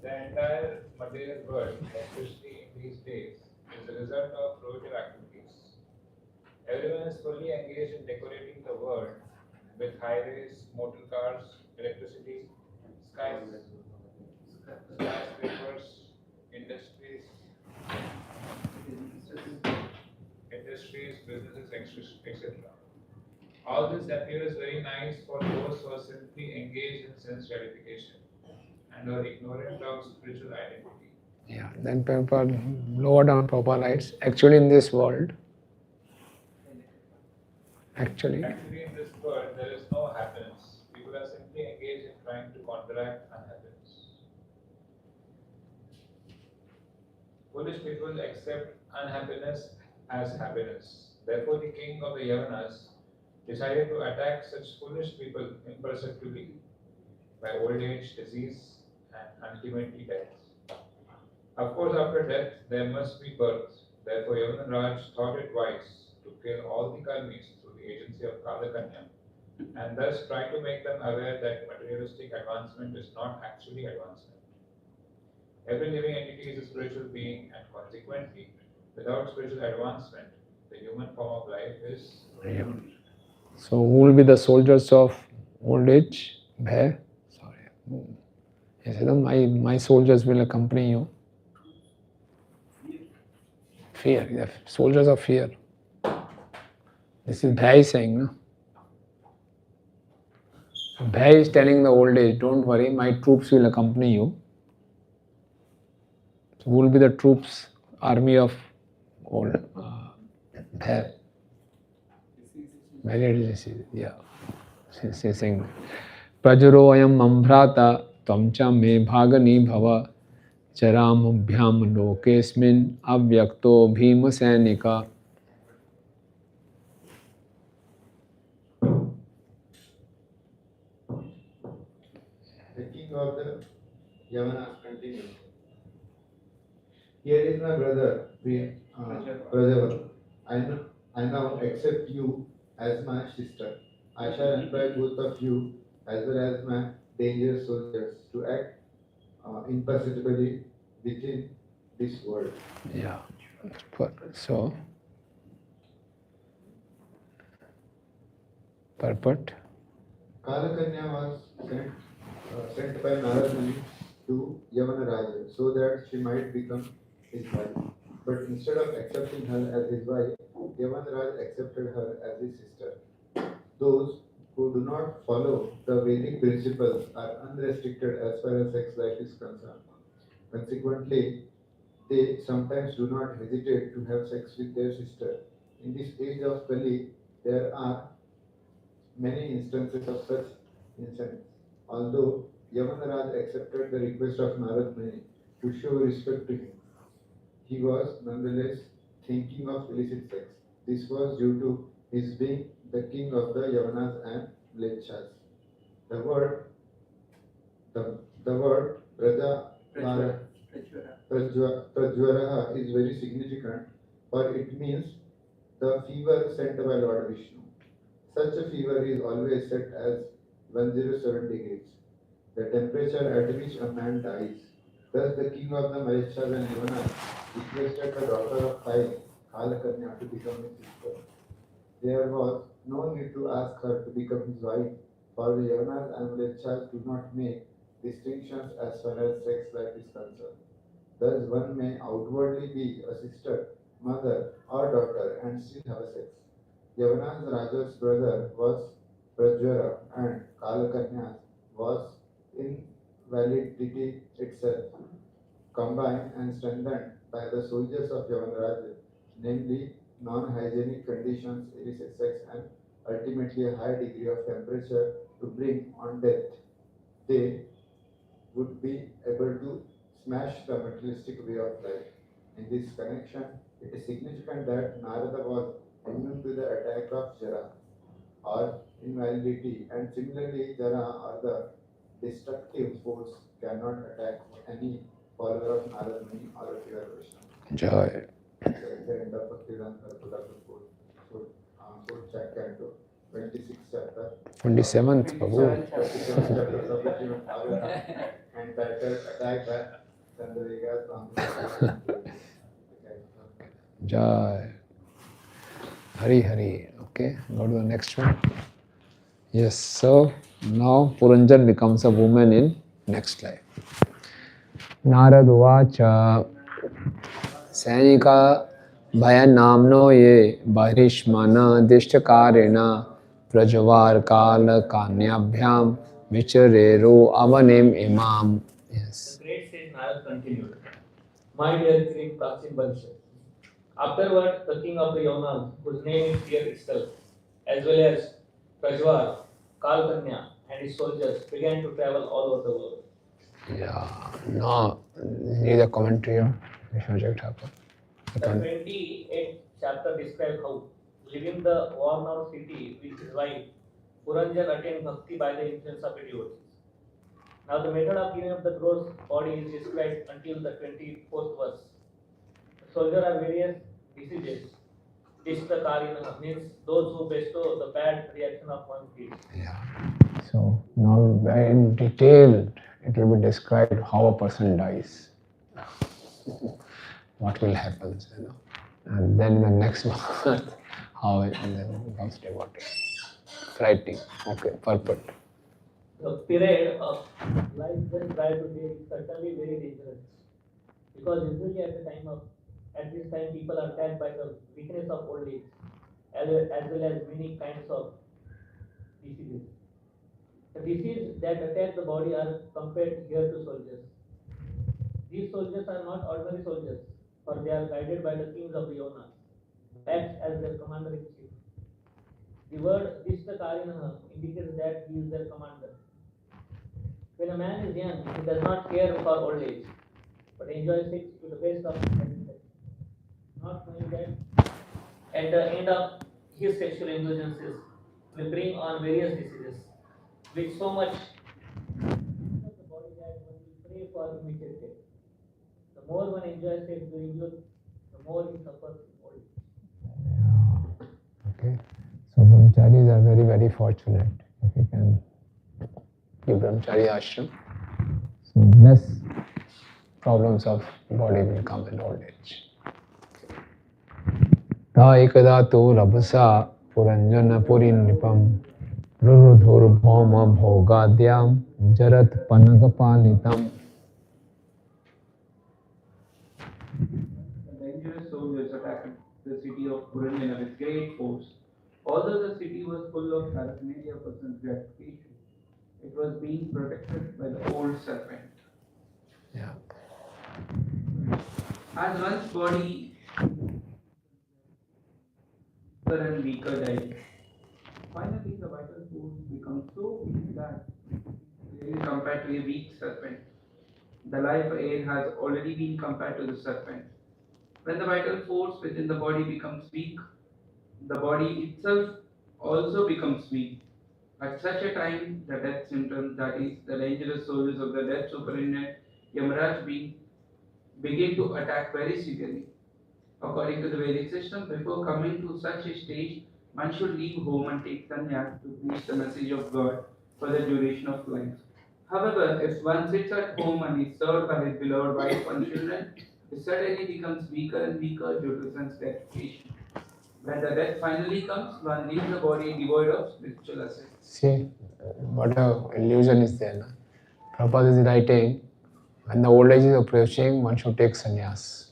The entire material world, especially in these days, is the result of fruitive activities. Everyone is fully engaged in decorating the world with highways, motor cars, electricity, skyscrapers, businesses, etc. All this appears very nice for those who are simply engaged in sense gratification and are ignorant of spiritual identity. Yeah, then Prabhupada lower down Prabhupada writes, actually in this world, Actually in this world there is no happiness. People are simply engaged in trying to counteract unhappiness. Foolish people accept unhappiness as happiness. Therefore, the king of the Yavanas decided to attack such foolish people imperceptibly by old age, disease, and ultimately death. Of course, after death, there must be birth. Therefore, Yavanaraj thought it wise to kill all the karmis through the agency of Kalakanya and thus try to make them aware that materialistic advancement is not actually advancement. Every living entity is a spiritual being, and consequently, without spiritual advancement, the human form of life is ruined. So, who will be the soldiers of old age? Bhai? Sorry. He said, my soldiers will accompany you. Fear, yeah, soldiers of fear. This is Bhai saying, no? Bhai is telling the old age, don't worry, my troops will accompany you. So, who will be the troops, army of old Bhai? Yeah. She's saying, Prajaro ayam mambrata tamcha me bhagani bhava charam bhyam lokesmin avyakto bhima sainika. The king of the Yavanas continued. Here is my brother, Prajaval. I now accept you as my sister. I shall employ both of you as well as my dangerous soldiers to act imperceptibly within this world. Yeah. So, purport. Kalakanya was sent by Narad Muni to Yavana Raja so that she might become his wife. But instead of accepting her as his wife, Yavana Raj accepted her as his sister. Those who do not follow the Vedic principles are unrestricted as far as sex life is concerned. Consequently, they sometimes do not hesitate to have sex with their sister. In this age of Kali, there are many instances of such incidents. Although Yamanaraj accepted the request of Narad Muni to show respect to him, he was nonetheless thinking of illicit sex. This was due to his being the king of the Yavanas and Mlechas. The word the word Prajwaraha is very significant, for it means the fever sent by Lord Vishnu. Such a fever is always set as 107 degrees, the temperature at which a man dies. Thus, the king of the Malechas and Yavanas requested the daughter of Kai, Kalakanya, to become his sister. There was no need to ask her to become his wife, for the Yavanas and Malechas do not make distinctions as far as sex life is concerned. Thus, one may outwardly be a sister, mother, or daughter and still have sex. Yavana's Raja's brother was Prajwara and Kalakanya's was invalidity itself, combined and strengthened by the soldiers of Yavanaraja, namely non-hygienic conditions, illicit sex, and ultimately a high degree of temperature to bring on death. They would be able to smash the materialistic way of life. In this connection, it is significant that Narada was immune to the attack of Jara or invalidity, and similarly, Jara or the destructive force cannot attack any follower of Narada Muni or a pure Vaishnava. Joy. So at the end of Bhaktivedanta Prabhu, fourth chapter, 26th chapter. 27th, Prabhu. 27th chapter of the Srimad Bhagavatam, entitled Attack by Chandravigas on the Jai. Hari Hari. Okay, go to the next one. Yes, so now Puranjan becomes a woman in next life. Narad Uvacha Sainika Bhayanamno ye Bharishmana Dishtakarena Prajavar Kala Kanyabhyam Vicharero Avanim Imam. Yes. The great sage Narad continued, my dear King Praksin Bansha. Afterward, the king of the Yavanas, whose name is here itself, as well as Prajwar, Kalkanya, and his soldiers began to travel all over the world. Yeah, no, need a commentary on Vishwajit Thakur. The 28th chapter describes how, leaving the worn-out city with his wife, Puranjan attained bhakti by the influence of a devotee. Now, the method of giving up the gross body is described until the 24th verse. The soldiers are various diseases. Dishtakarina means those who bestow the bad reaction of one feels. Yeah. So now in detail it will be described how a person dies. What will happen, And then in the next month, how it becomes devotee. Frightening. Okay, purport. The period of life when prior to death is certainly very dangerous. Because usually at this time people are attacked by the weakness of old age, as well as many kinds of diseases. The diseases that attack the body are compared here to soldiers. These soldiers are not ordinary soldiers, for they are guided by the kings of the Yavanas, acts as their commander-in-chief. The word Dishtakarinaha indicates that he is their commander. When a man is young, he does not care for old age, but enjoys it to the best of his ability, not knowing that at the end of his sexual indulgences will bring on various diseases, which so much the body that one will pray for immediate death. The more one enjoys sex during youth, the more he suffers in old age. Okay. So brahmacharis are very, very fortunate if you can give brahmachari ashram. So less problems of body will come in old age. Ta ekada tu rabhasa puranjana purinipam rurudhur bhoma bhogadyam jarat panagapalitam. The dangerous soldiers attacked the city of Puranjana with great force. Although the city was full of paraphernalia for person's gratification, it was being protected by the old serpent. Yeah. As one's body weaker and weaker dies, finally the vital force becomes so weak that it is compared to a weak serpent. The life air has already been compared to the serpent. When the vital force within the body becomes weak, the body itself also becomes weak. At such a time, the death symptoms, that is, the dangerous soldiers of the death superintendent Yamaraj begin to attack very severely. According to the Vedic system, before coming to such a stage, one should leave home and take sannyas to preach the message of God for the duration of life. However, if one sits at home and is served by his beloved wife and children, he suddenly becomes weaker and weaker due to sense gratification. When the death finally comes, one leaves the body devoid of spiritual assets. See, what a illusion is there. Na? Prabhupada is writing, when the old age is approaching, one should take sannyas.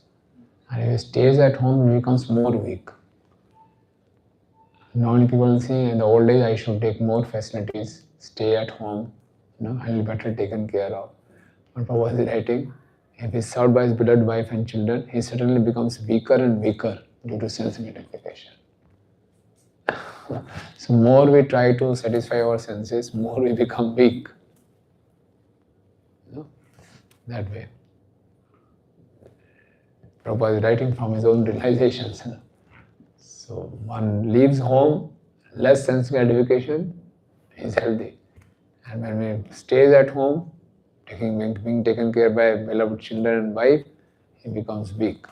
And if he stays at home, he becomes more weak. Normally people think in the old age I should take more facilities, stay at home, I will be better taken care of. But Prabhupada is writing, if he is served by his beloved wife and children, he certainly becomes weaker and weaker due to sense gratification. So more we try to satisfy our senses, more we become weak. That way. Prabhupada is writing from his own realizations. So one leaves home, less sense gratification, is healthy. And when we stays at home, being taken care by beloved children and wife, he becomes weak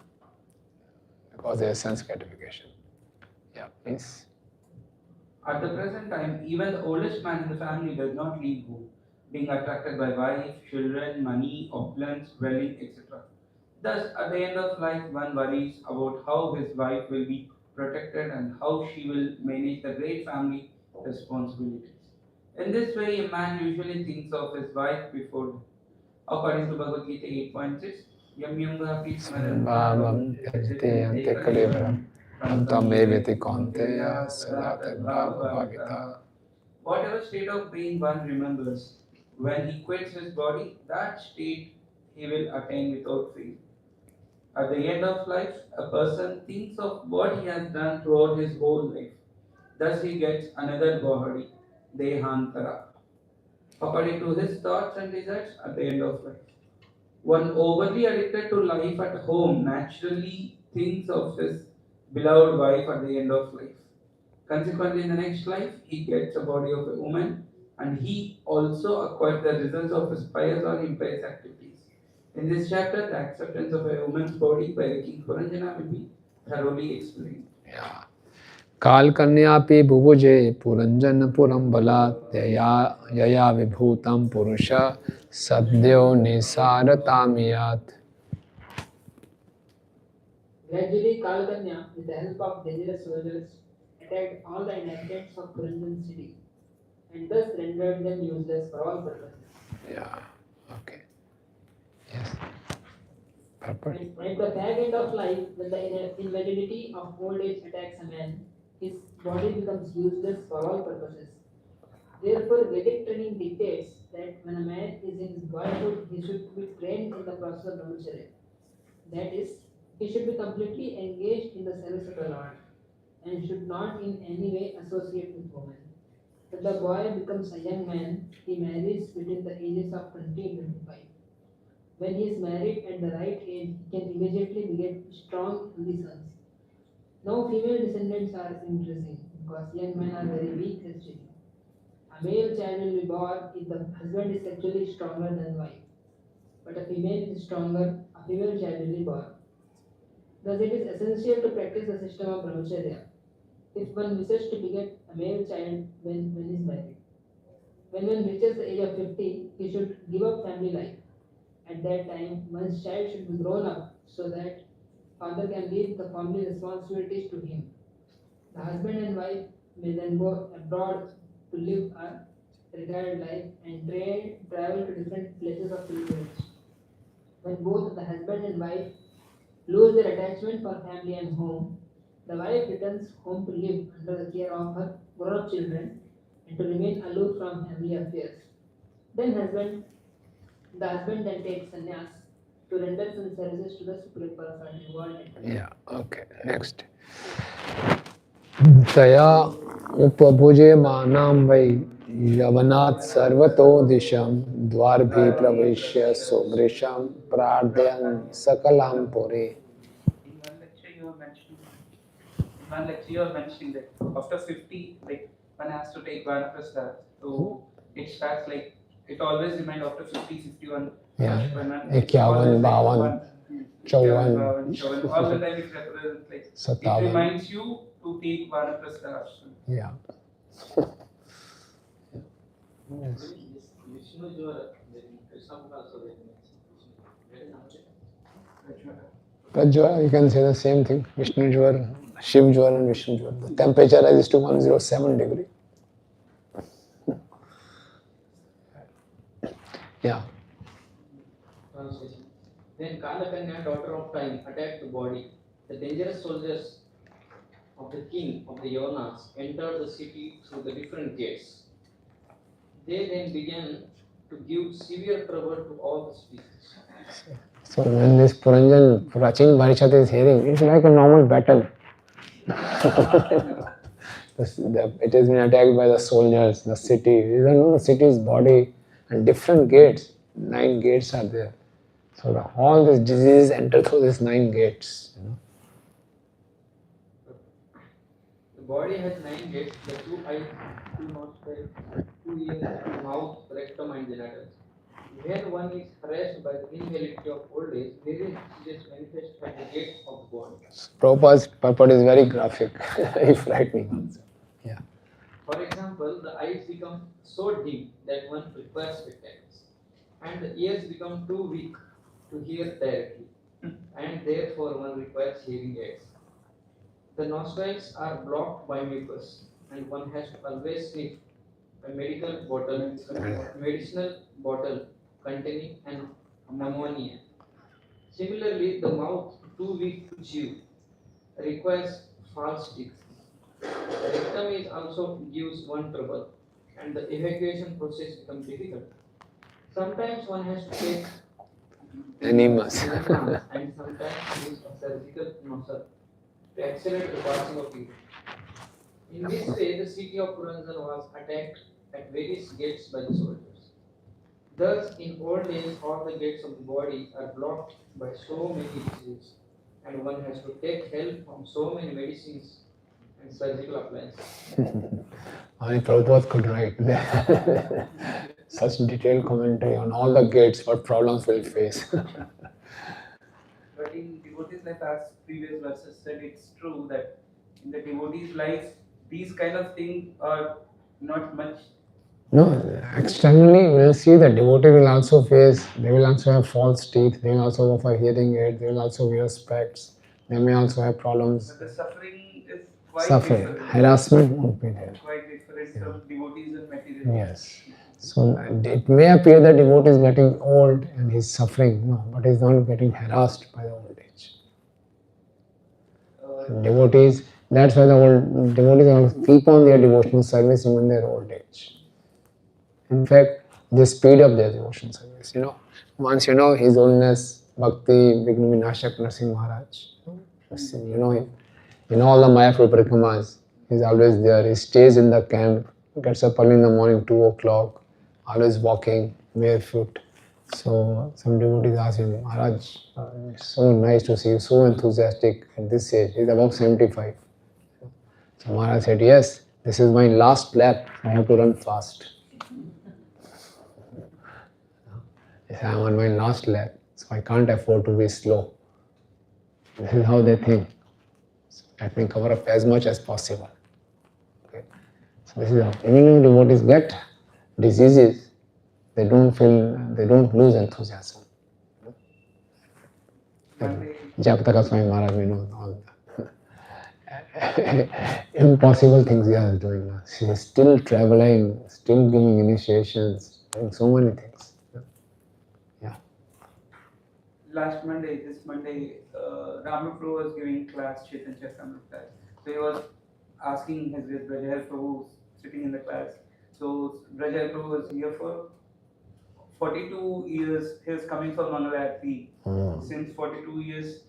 because there is sense gratification. Yeah, please. At the present time, even the oldest man in the family does not leave home, being attracted by wife, children, money, opulence, dwelling, etc. Thus, at the end of life, one worries about how his wife will be protected and how she will manage the great family responsibilities. In this way, a man usually thinks of his wife before death. According to Bhagavad Gita 8.6, Yam Yam Bhapi Smaran Bhavam Yajite Ante Kalevaram Tameveti Kaunteya Sadata Bhava Bhavita. Whatever state of being one remembers, when he quits his body, that state he will attain without fail. At the end of life, a person thinks of what he has done throughout his whole life. Thus he gets another body, Dehantara, according to his thoughts and desires at the end of life. One overly addicted to life at home naturally thinks of his beloved wife at the end of life. Consequently, in the next life, he gets a body of a woman and he also acquires the results of his pious or impious activities. In this chapter, the acceptance of a woman's body by the king Puranjana will be thoroughly explained. Yeah. Kal kanyapi bhubuje puranjana purambalat yaya vibhutam purusha sadhyo nisaratamiyat. Gradually, Kalkanya, with the help of dangerous soldiers, attacked all the inhabitants of Puranjan city and thus rendered them useless for all purposes. Yeah, okay. Yes. Purpose. At the back end of life, when the invalidity of old age attacks a man, his body becomes useless for all purposes. Therefore, Vedic training dictates that when a man is in his boyhood, he should be trained in the process of brahmacharya. That is, he should be completely engaged in the service of the Lord and should not in any way associate with women. When the boy becomes a young man, he marries between the ages of 20 and 25. When he is married at the right age, he can immediately beget strong, healthy sons. Now, female descendants are increasing because young men are very weak as children. A male child will be born if the husband is sexually stronger than wife, but a female is stronger, a female child will be born. Thus, it is essential to practice the system of brahmacharya. if one wishes to beget a male child when one is married. When one reaches the age of 50, he should give up family life. At that time, one's child should be grown up so that father can leave the family responsibilities to him. The husband and wife may then go abroad to live a retired life and travel to different places of pilgrimage. When both the husband and wife lose their attachment for family and home, the wife returns home to live under the care of her grown-up children and to remain aloof from family affairs. Then the husband then takes sannyas to render some services to the Supreme Personality world. Yeah, okay. Next. Taya upabhuje manam vai yavanat sarvato disham dvarbhi pravishya sobrisham pradyan sakalam pore. In one lecture you were mentioning that after 50, like one has to take vanaprastha. So it starts like, it always reminds after 50, 51. Yeah, It's always 51, like 52, one, 54. 54. All the time it represents like, it 57. reminds you to take vanaprastha ashram. Yeah. Vishnu Jwara, Krishna Bhakti also very much. Prajwala, you can say the same thing. Vishnu Jwar, Shiv Jwar and Vishnu Jwar. The temperature rises to 107 degree. Yeah. Translation. Then Kalakanya, daughter of time, attacked the body. The dangerous soldiers of the king of the Yavanas entered the city through the different gates. They then began to give severe trouble to all the species. So when this Puranjan Prachin Varishat is hearing, it's like a normal battle. It has been attacked by the soldiers, the city. You know, the city's body and different gates. 9 gates are there. So all these diseases enter through these 9 gates. You know. The body has 9 gates, the 2 eyes, 2 nostrils, 2 ears, mouth, rectum and genitals. When one is harassed by the invalidity of old age, various diseases manifest at the gates of the body. Prabhupada's purport is very graphic, very frightening also. Yeah. For example, the eyes become so dim that one requires spectacles, and the ears become too weak to hear directly, and therefore one requires hearing aids. The nostrils are blocked by mucus, and one has to always sniff a medicinal bottle containing an ammonia. Similarly, the mouth, too weak to chew, requires false teeth. The rectum is also gives one trouble, and the evacuation process becomes difficult. Sometimes one has to take Enemas. and sometimes use a surgical nozzle to accelerate the passing of urine. In this way, the city of Puranjan was attacked at various gates by the soldiers. Thus, in old days, all the gates of the body are blocked by so many diseases, and one has to take help from so many medicines and surgical appliances. Only Prabhupada could write such detailed commentary on all the gates, what problems we'll face. But in devotee's life, as previous verses said, it's true that in the devotee's life, these kind of things are not much. No, externally we'll see the devotee will also face, they will also have false teeth, they will also go for hearing aid, they will also wear specs, they may also have problems. But the suffering is quite Suffering, different. harassment won't be there. Quite different from devotees and materialists. Yes. So it may appear that devotee is getting old and he's suffering, no, but he's not getting harassed by the old age. Devotees, that's why the old devotees keep on their devotional service even in their old age. In fact, they speed up their devotional service. Once you know His Holiness Bhakti Vigna Vinashak Narsingh Maharaj, you know him. In all the Mayapur Parikamas, he's always there. He stays in the camp, gets up early in the morning, 2 o'clock, always walking barefoot. So some devotees ask him, Maharaj, it's so nice to see you, so enthusiastic at this age. He's above 75. So Maharaj said, yes, this is my last lap. I have to run fast. He said, I'm on my last lap, so I can't afford to be slow. This is how they think. So let me cover up as much as possible. So this is how even devotees get diseases, they don't lose enthusiasm. Japataka Swami Maharaj, we know all the impossible things he is doing now. She is still traveling, still giving initiations, doing so many things. Yeah. Last Monday, this Monday, Ramaprabhu was giving class, Chaitanya Charitamrita class. So he was asking his Brajahar Prabhu sitting in the class. So Brajahar Prabhu was here for 42 years. He was coming from Mangalarti. Since 42 years,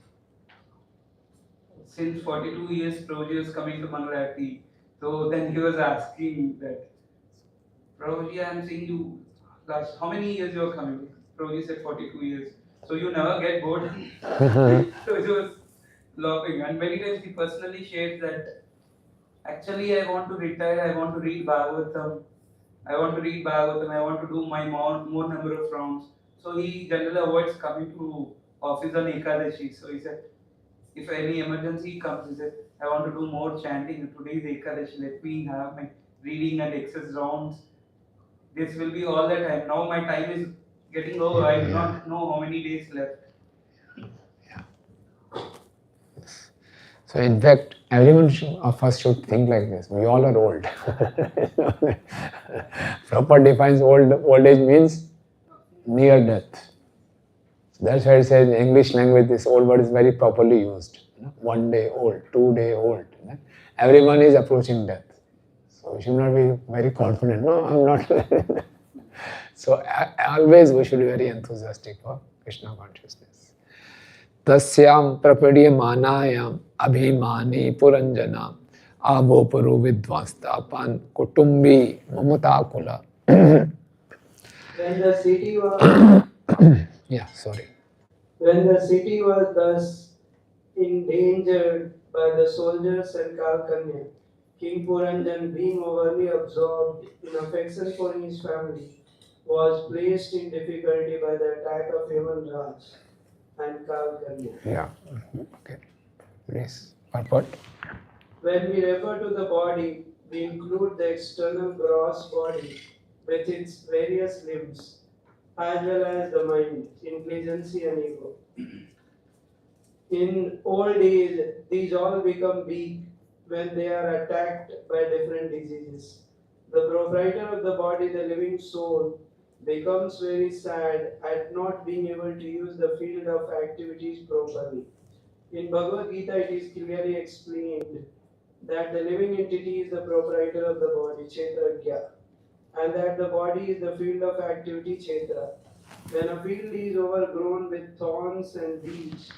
Prabhuji was coming to Mangalarti. So then he was asking that, Prabhuji, I am seeing you last, how many years you are coming? Prabhuji said 42 years. So you never get bored. So he was laughing. And many times he personally shared that, actually I want to retire, I want to read Bhagavatam. I want to do my more number of rounds. So he generally avoids coming to office on Ekadashi. So he said, if any emergency comes, he said, I want to do more chanting. Today is Ekadashi, let me have my reading and excess rounds. This will be all the time. Now my time is getting over. I do not know how many days left. So in fact, everyone of us should think like this. We all are old. Prabhupada defines old age means near death. So that's why it says in English language this old word is very properly used. 1 day old, 2 day old. Everyone is approaching death. So we should not be very confident. No, I'm not. So always we should be very enthusiastic for Krishna consciousness. Tasyam prapadyamānāyam abhimāni puranjanam abhoparo vidvastapan kutumbi mamatakula. When the city was When the city was thus endangered by the soldiers and Kalkanya, King Puranjan, being overly absorbed in affection for his family, was placed in difficulty by the attack of Yaman Raj and Kalkanya. Yeah. Okay. Please. Purport. When we refer to the body, we include the external gross body with its various limbs, as well as the mind, intelligence and ego. In old age, these all become weak when they are attacked by different diseases. The proprietor of the body, the living soul, becomes very sad at not being able to use the field of activities properly. In Bhagavad Gita, it is clearly explained that the living entity is the proprietor of the body, Kshetrajya, and that the body is the field of activity, Kshetra. When a field is overgrown with thorns and weeds,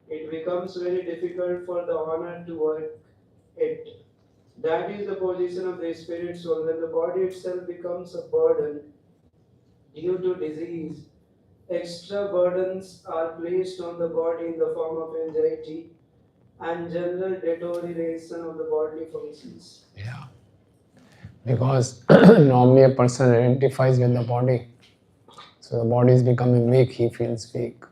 it becomes very difficult for the owner to work it. That is the position of the spirit soul. When the body itself becomes a burden due to disease, extra burdens are placed on the body in the form of anxiety and general deterioration of the bodily functions. Yeah. Because normally a person identifies with the body. So the body is becoming weak, he feels weak.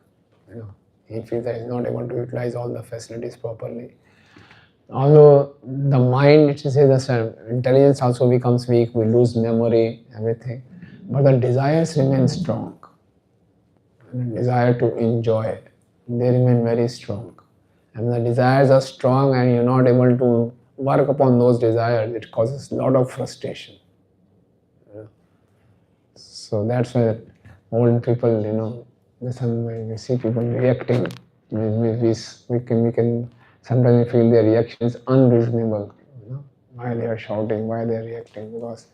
He feels that he is not able to utilize all the facilities properly. Although the mind, it is the same, intelligence also becomes weak, we lose memory, everything. But the desires remain strong. The desire to enjoy, they remain very strong. And when the desires are strong and you're not able to work upon those desires, it causes a lot of frustration. So that's why old people, when you see people reacting, we can sometimes feel their reaction is unreasonable. Why they are shouting, why they are reacting, because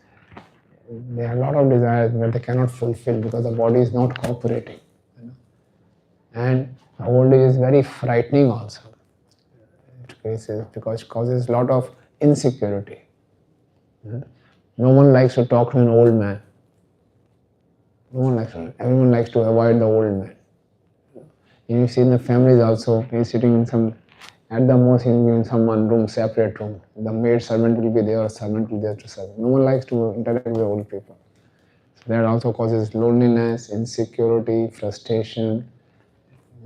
there are a lot of desires that they cannot fulfill because the body is not cooperating. And old age is very frightening also. Because it causes a lot of insecurity. No one likes to talk to an old man. Everyone likes to avoid the old man. You see in the families also, he's sitting in at the most he'll be in some one room, separate room. The maid servant will be there, servant will be there to serve. No one likes to interact with old people. So that also causes loneliness, insecurity, frustration.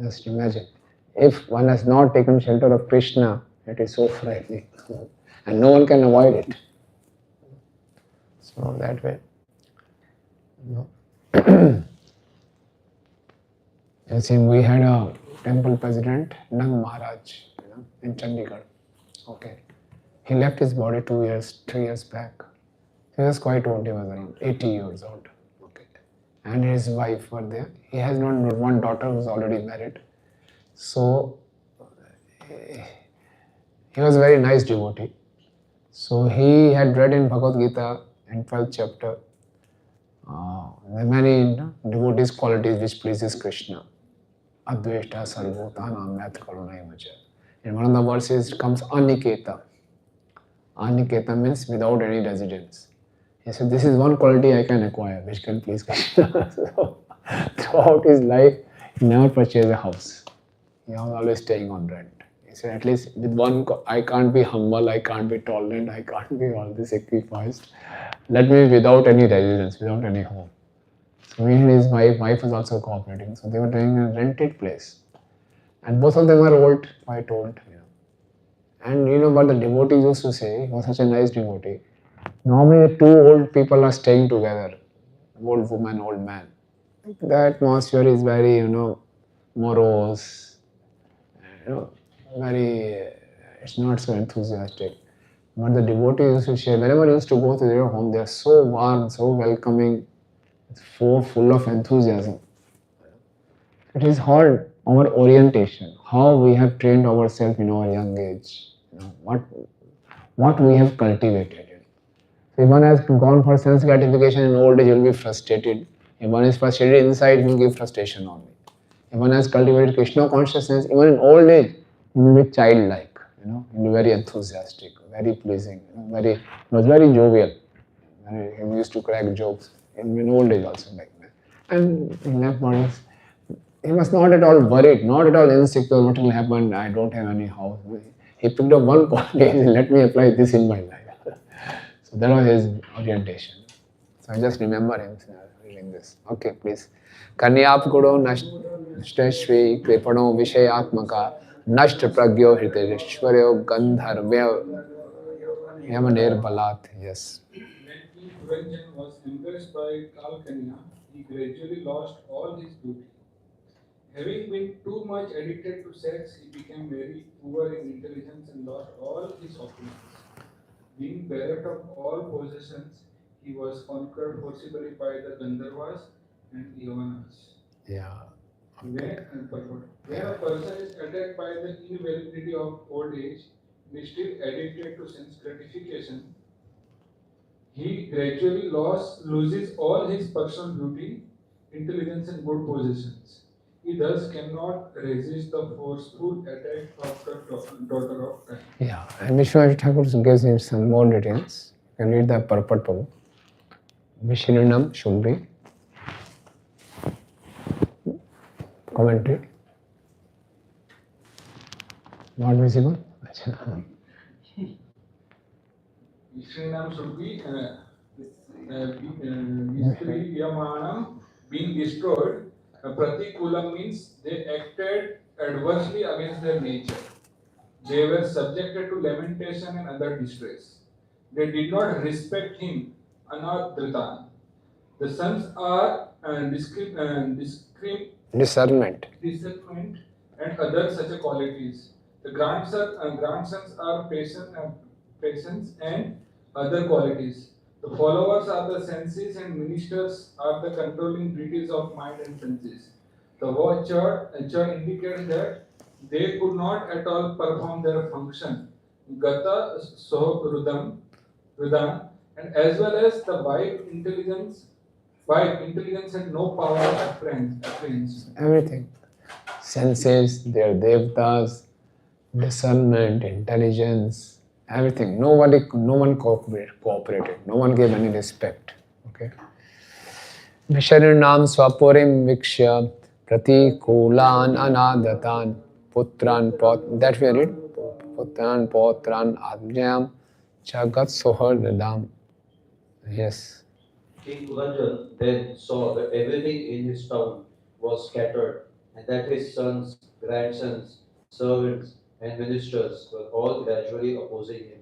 Just imagine. If one has not taken shelter of Krishna, it is so frightening. And no one can avoid it. So that way, you know. You see, we had a temple president, Nang Maharaj, in Chandigarh. Okay. He left his body 3 years back. He was quite old, he was around 80 years old. Okay. And his wife were there. He has one daughter who is already married. So he was a very nice devotee. So he had read in Bhagavad Gita in 12th chapter the many devotees' qualities which pleases Krishna. Adveshta sarvotana mat karunai vacha. In one of the verses comes aniketa. Aniketa means without any residence. He said, this is one quality I can acquire which can please Krishna. So, throughout his life, he never purchased a house. He was always staying on rent. He said, at least with one, I can't be humble, I can't be tolerant, I can't be all this sacrificed. Let me be without any residence, without any home. So he and his wife was also cooperating. So they were doing a rented place. And both of them were old, quite old. And what the devotee used to say, he was such a nice devotee. Normally, two old people are staying together, old woman, old man. The atmosphere is very, morose, very, it's not so enthusiastic. But the devotee used to share, whenever he used to go to their home, they are so warm, so welcoming, so full of enthusiasm. It is called our orientation, how we have trained ourselves in our young age, what we have cultivated. So if one has gone for sense gratification in old age, he will be frustrated. If one is frustrated inside, he will give frustration only. If one has cultivated Krishna consciousness, even in old age, he will be childlike, he will be very enthusiastic, very pleasing, he was very jovial. He used to crack jokes in old age also like that. And in left bodies, he was not at all worried, not at all insecure, what will happen, I don't have any house. He picked up one quality and let me apply this in my life. So that was his orientation. So I just remember him reading this. Okay, please. Kanyap Guru Nashtashvi Kripano Vishayatmaka Nasht Pragyo Hriteshwaryo Gandharvya Yamaner Balat. Yes. When King Puranjan was embraced by Kalkanya, he gradually lost all his beauty. Having been too much addicted to sex, he became very poor in intelligence and lost all his opulence. Being bereft of all possessions, he was conquered forcibly by the Gandharvas and Yavanas. Yeah. Okay. When a person is attacked by the invalidity of old age and is still addicted to sense gratification, he gradually loses all his personal beauty, intelligence, and good possessions. He thus cannot resist the forceful attack of the daughter of time. Yeah, and Vishwanath Thakur gives him some more details. You can read the purport, Prabhu. Vishirinam should be commentary. Not visible? Vishirinam should be Visriyamanam being destroyed. Pratikulam means they acted adversely against their nature. They were subjected to lamentation and other distress. They did not respect him, Anadritan. The sons are Discernment and other such qualities. The grandsons are patience and other qualities. The followers are the senses and ministers are the controlling deities of mind and senses. The word church indicates that they could not at all perform their function. Gata so rudam, and as well as the wife intelligence had no power of apprehension. Everything. Senses, their devtas, discernment, intelligence, everything. No one cooperated. No one gave any respect. Okay. Visharinam swapurim vikshya pratikulan anadatan putran pot. That we read. Putran potran adjam chagat sohardam. Yes. King Puranjan then saw that everything in his town was scattered, and that his sons, grandsons, servants, and ministers were all gradually opposing him.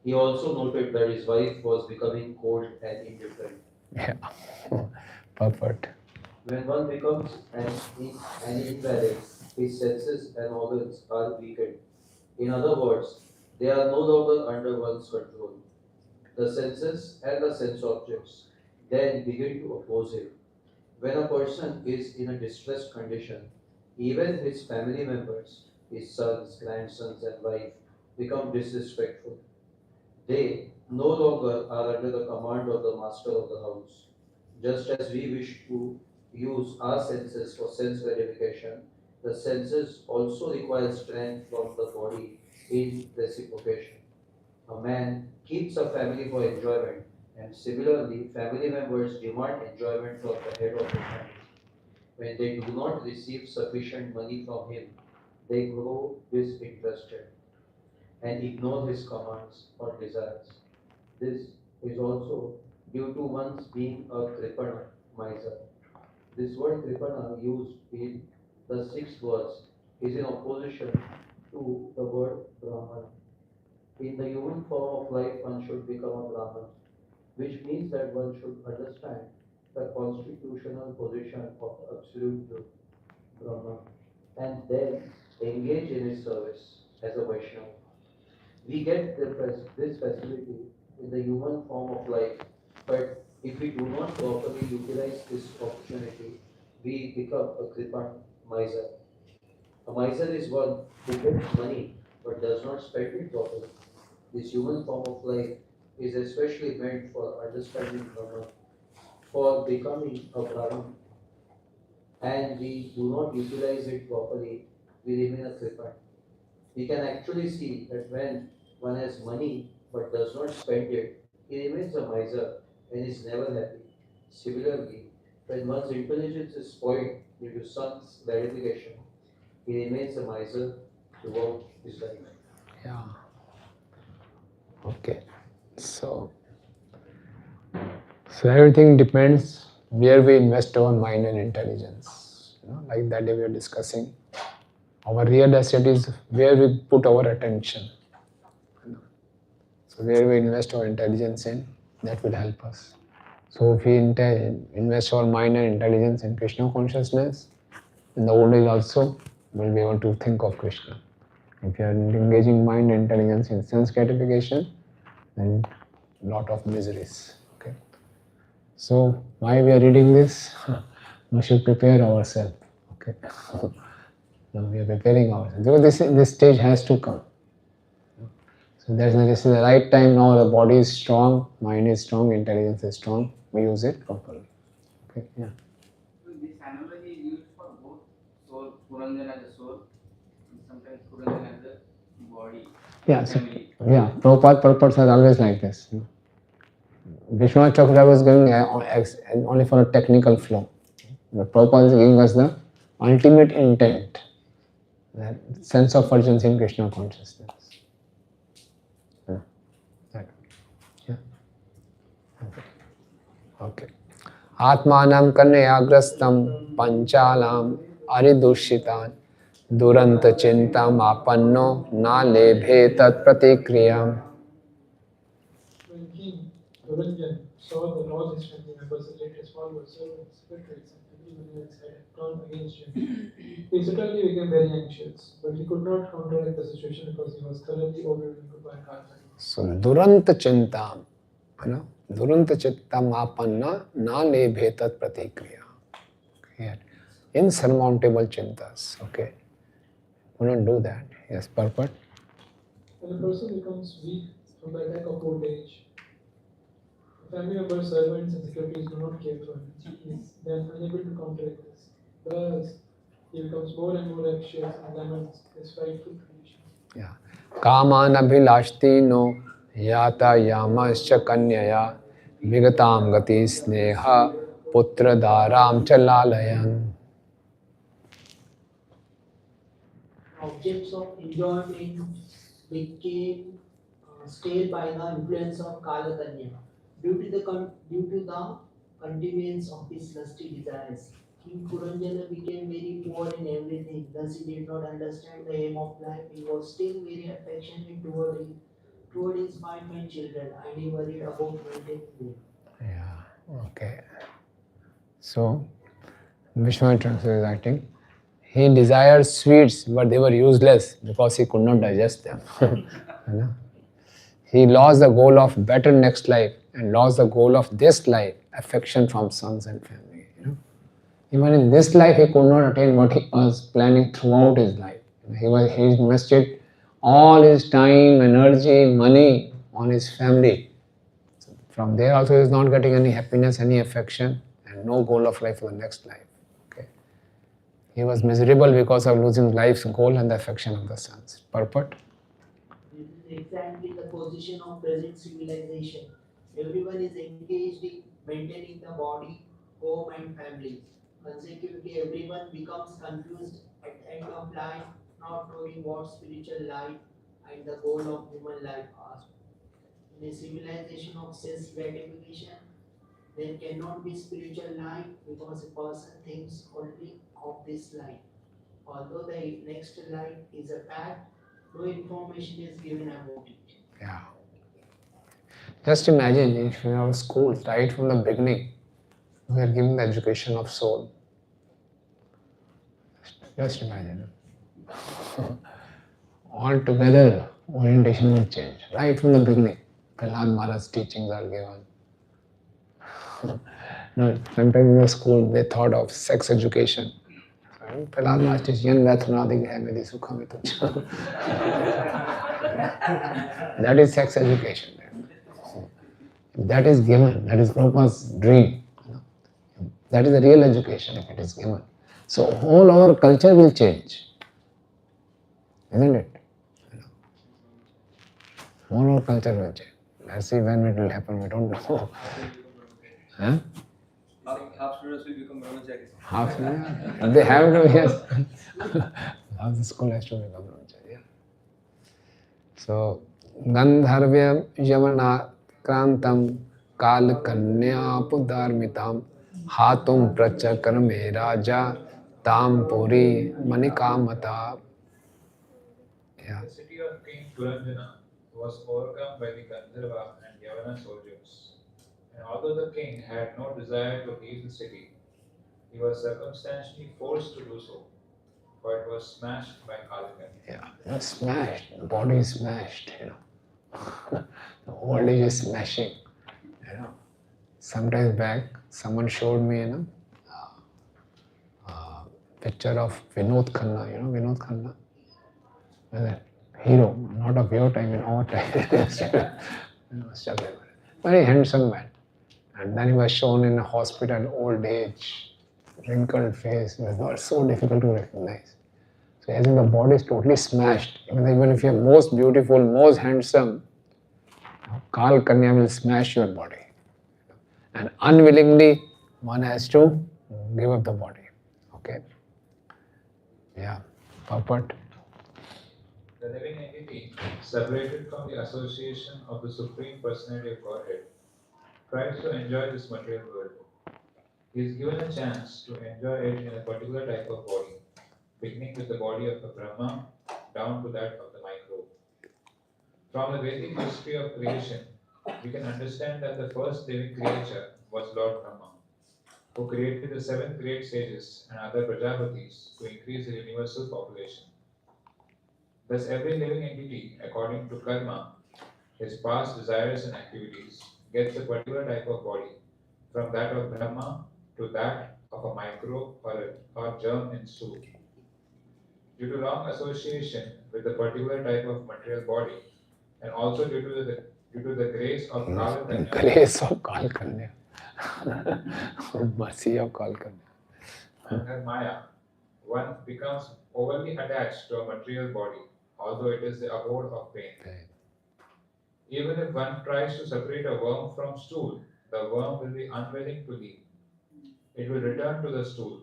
He also noted that his wife was becoming cold and indifferent. Yeah, perfect. When one becomes an invalid, his senses and organs are weakened. In other words, they are no longer under one's control. The senses and the sense objects then begin to oppose him. When a person is in a distressed condition, even his family members, his sons, grandsons, and wife, become disrespectful. They no longer are under the command of the master of the house. Just as we wish to use our senses for sense gratification, the senses also require strength from the body in reciprocation. A man keeps a family for enjoyment, and similarly, family members demand enjoyment from the head of the family. When they do not receive sufficient money from him, they grow disinterested and ignore his commands or desires. This is also due to one's being a kripana, miser. This word kripana used in the six verse is in opposition to the word Brahman. In the human form of life, one should become a Brahman, which means that one should understand the constitutional position of absolute truth, Brahman, and then engage in his service as a Vaishnava. We get this facility in the human form of life, but if we do not properly utilize this opportunity, we become a kripan miser. A miser is one who gets money but does not spend it properly. This human form of life is especially meant for understanding Brahman, for becoming a Brahman, and we do not utilize it properly, we remain a kripan. We can actually see that when one has money but does not spend it, he remains a miser and is never happy. Similarly, when one's intelligence is spoiled due to son's gratification, he remains a miser throughout his life. Yeah. Okay. So everything depends where we invest our mind and intelligence. Like that day we were discussing. Our real asset is where we put our attention. So where we invest our intelligence in, that will help us. So if we invest our mind and intelligence in Krishna consciousness, in the old age also, we'll be able to think of Krishna. If you are engaging mind and intelligence in sense gratification, then lot of miseries. Okay. So why we are reading this? We should prepare ourselves. Okay. Now we are preparing ourselves because this stage has to come. So this is the right time now. The body is strong, mind is strong, intelligence is strong. We use it properly. Okay. Yeah. So this analogy is used for both soul, Puranjan as a soul, and sometimes Puranjan as a body. Yeah. So, yeah. Prabhupada purports are always like this. Vishwanath Chakravarti was giving only for a technical flow. But Prabhupada is giving us the ultimate intent, that sense of urgency in Krishna consciousness. Yeah. Okay. Atmanam kanyagrastam panchalam aridushitan duranta chintam apanno na lebhe tat pratikriyam. When King Puranjan saw that all his family members and later his followers, servants, secretaries, and everyone else had turned against him, he suddenly became very anxious, but he could not counteract the situation because he was thoroughly overwhelmed by karma. So duranta chintam, duranta chittam apanna na lebhe tat pratikriya. Here, insurmountable chintas. Okay, couldn't do that. Yes, purport. When a person becomes weak from the attack of old age, family members, servants, and secretaries do not care for him. He is then unable to counteract this. Thus, he becomes more and more anxious and laments his frightful condition. Yeah. Kaman abhilashti no yata yamascha kanyaya vigatam gati sneha putra dharam chalalayan. Objects of enjoyment became stale by the influence of Kalakanya due to the continuance of his lusty desires. King Puranjana became very poor in everything, thus he did not understand the aim of life. He was still very affectionate toward Towards his wife and children, and he worried about maintaining them. Yeah, okay. So, Vishwamitra is acting. He desired sweets, but they were useless because he could not digest them. You know? He lost the goal of better next life and lost the goal of this life, affection from sons and family. You know? Even in this life, he could not attain what he was planning throughout his life. He invested all his time, energy, money on his family. From there also he is not getting any happiness, any affection, and no goal of life for the next life. Okay. He was miserable because of losing life's goal and the affection of the sons. Purport? This is exactly the position of present civilization. Everyone is engaged in maintaining the body, home, and family. Consequently, everyone becomes confused at the end of life, not knowing what spiritual life and the goal of human life are. In a civilization of sense gratification, there cannot be spiritual life because a person thinks only of this life. Although the next life is a fact, no information is given about it. Yeah. Just imagine if in our schools, right from the beginning, we are given the education of soul. Just imagine. Altogether, orientation will change. Right from the beginning, Prahlad Maharaj's teachings are given. No, sometimes in the school they thought of sex education. Prahlad Maharaj teaches yan vathanadik hai meri sukham tuchha. That is sex education. If that is given, that is Prabhupada's dream. That is the real education if it is given. So whole our culture will change. Isn't it? Whole our culture will change. Let's see when it will happen, we don't know. Huh? Half students will become brahmacharis. Half, yeah. They have to, yes. Half the school has to become brahmachari. Yeah. So, Gandharvya Yamana Krantam Kal Kanya Pudarmitam Hatum Prachakarme Raja Tam Puri Manikamata. Yeah. The city of King Puranjana was overcome by the Gandharva and Yavana soldiers. And although the king had no desire to leave the city, he was circumstantially forced to do so, for it was smashed by Kalika. Yeah, not smashed. The body is smashed, you know. The old age is smashing, you know. Sometimes back, someone showed me, you know, picture of Vinod Khanna, you know Vinod Khanna? Hero, not of your time, in our time. Very handsome man. And then he was shown in a hospital, old age, wrinkled face. It was so difficult to recognize. So as in the body is totally smashed. Even if you are most beautiful, most handsome, Kal Kanya will smash your body. And unwillingly, one has to give up the body. Okay? Yeah. Purport. The living entity, separated from the association of the Supreme Personality of Godhead, tries to enjoy this material world. He is given a chance to enjoy it in a particular type of body, beginning with the body of the Brahma down to that of the microbe. From the Vedic history of creation, we can understand that the first living creature was Lord Brahma, who created the 7 great sages and other Prajapatis to increase the universal population. Thus, every living entity, according to karma, his past desires and activities, gets a particular type of body, from that of Brahma to that of a microbe or germ in stool. Due to long association with the particular type of material body, and also due to the grace of Kala Kanya, Grace of Kal Kanya. Mercy of Kal Kanya. and her Maya, one becomes overly attached to a material body, although it is the abode of pain. Even if one tries to separate a worm from stool, the worm will be unwilling to leave. It will return to the stool.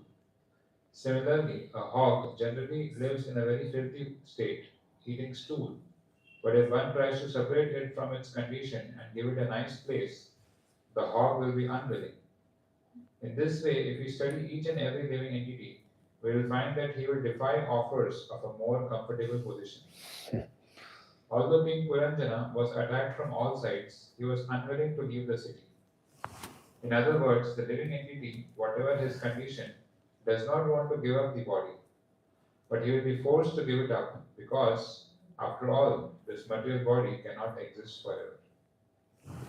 Similarly, a hog generally lives in a very filthy state, eating stool. But if one tries to separate it from its condition and give it a nice place, the hog will be unwilling. In this way, if we study each and every living entity, we will find that he will defy offers of a more comfortable position. Although King Puranjana was attacked from all sides, he was unwilling to leave the city. In other words, the living entity, whatever his condition, does not want to give up the body, but he will be forced to give it up because, after all, this material body cannot exist forever.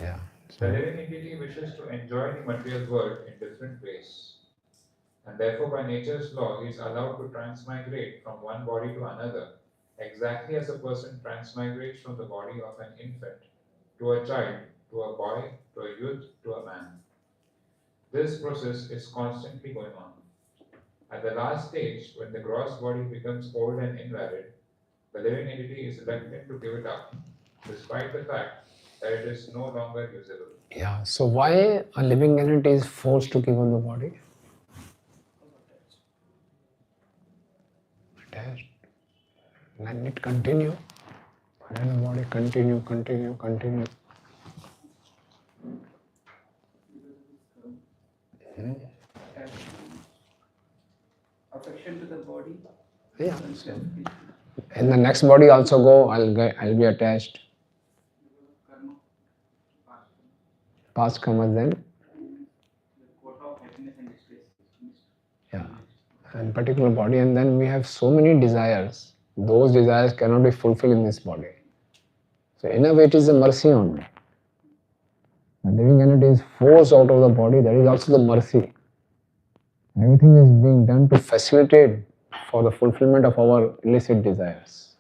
Yeah. The living entity wishes to enjoy the material world in different ways, and therefore, by nature's law, he is allowed to transmigrate from one body to another, exactly as a person transmigrates from the body of an infant to a child, to a boy, to a youth, to a man. This process is constantly going on. At the last stage, when the gross body becomes old and invalid, the living entity is reluctant to give it up, despite the fact that it is no longer usable. Yeah. So why a living entity is forced to give up the body? Attached. Let it continue. Let the body continue. Affection to the body. Yeah. So in the next body also go, I'll be attached. Past karma then. Yeah. And particular body, and then we have so many desires. Those desires cannot be fulfilled in this body. So in a way it is a mercy only. The living entity is forced out of the body, that is also the mercy. Everything is being done to facilitate for the fulfillment of our illicit desires.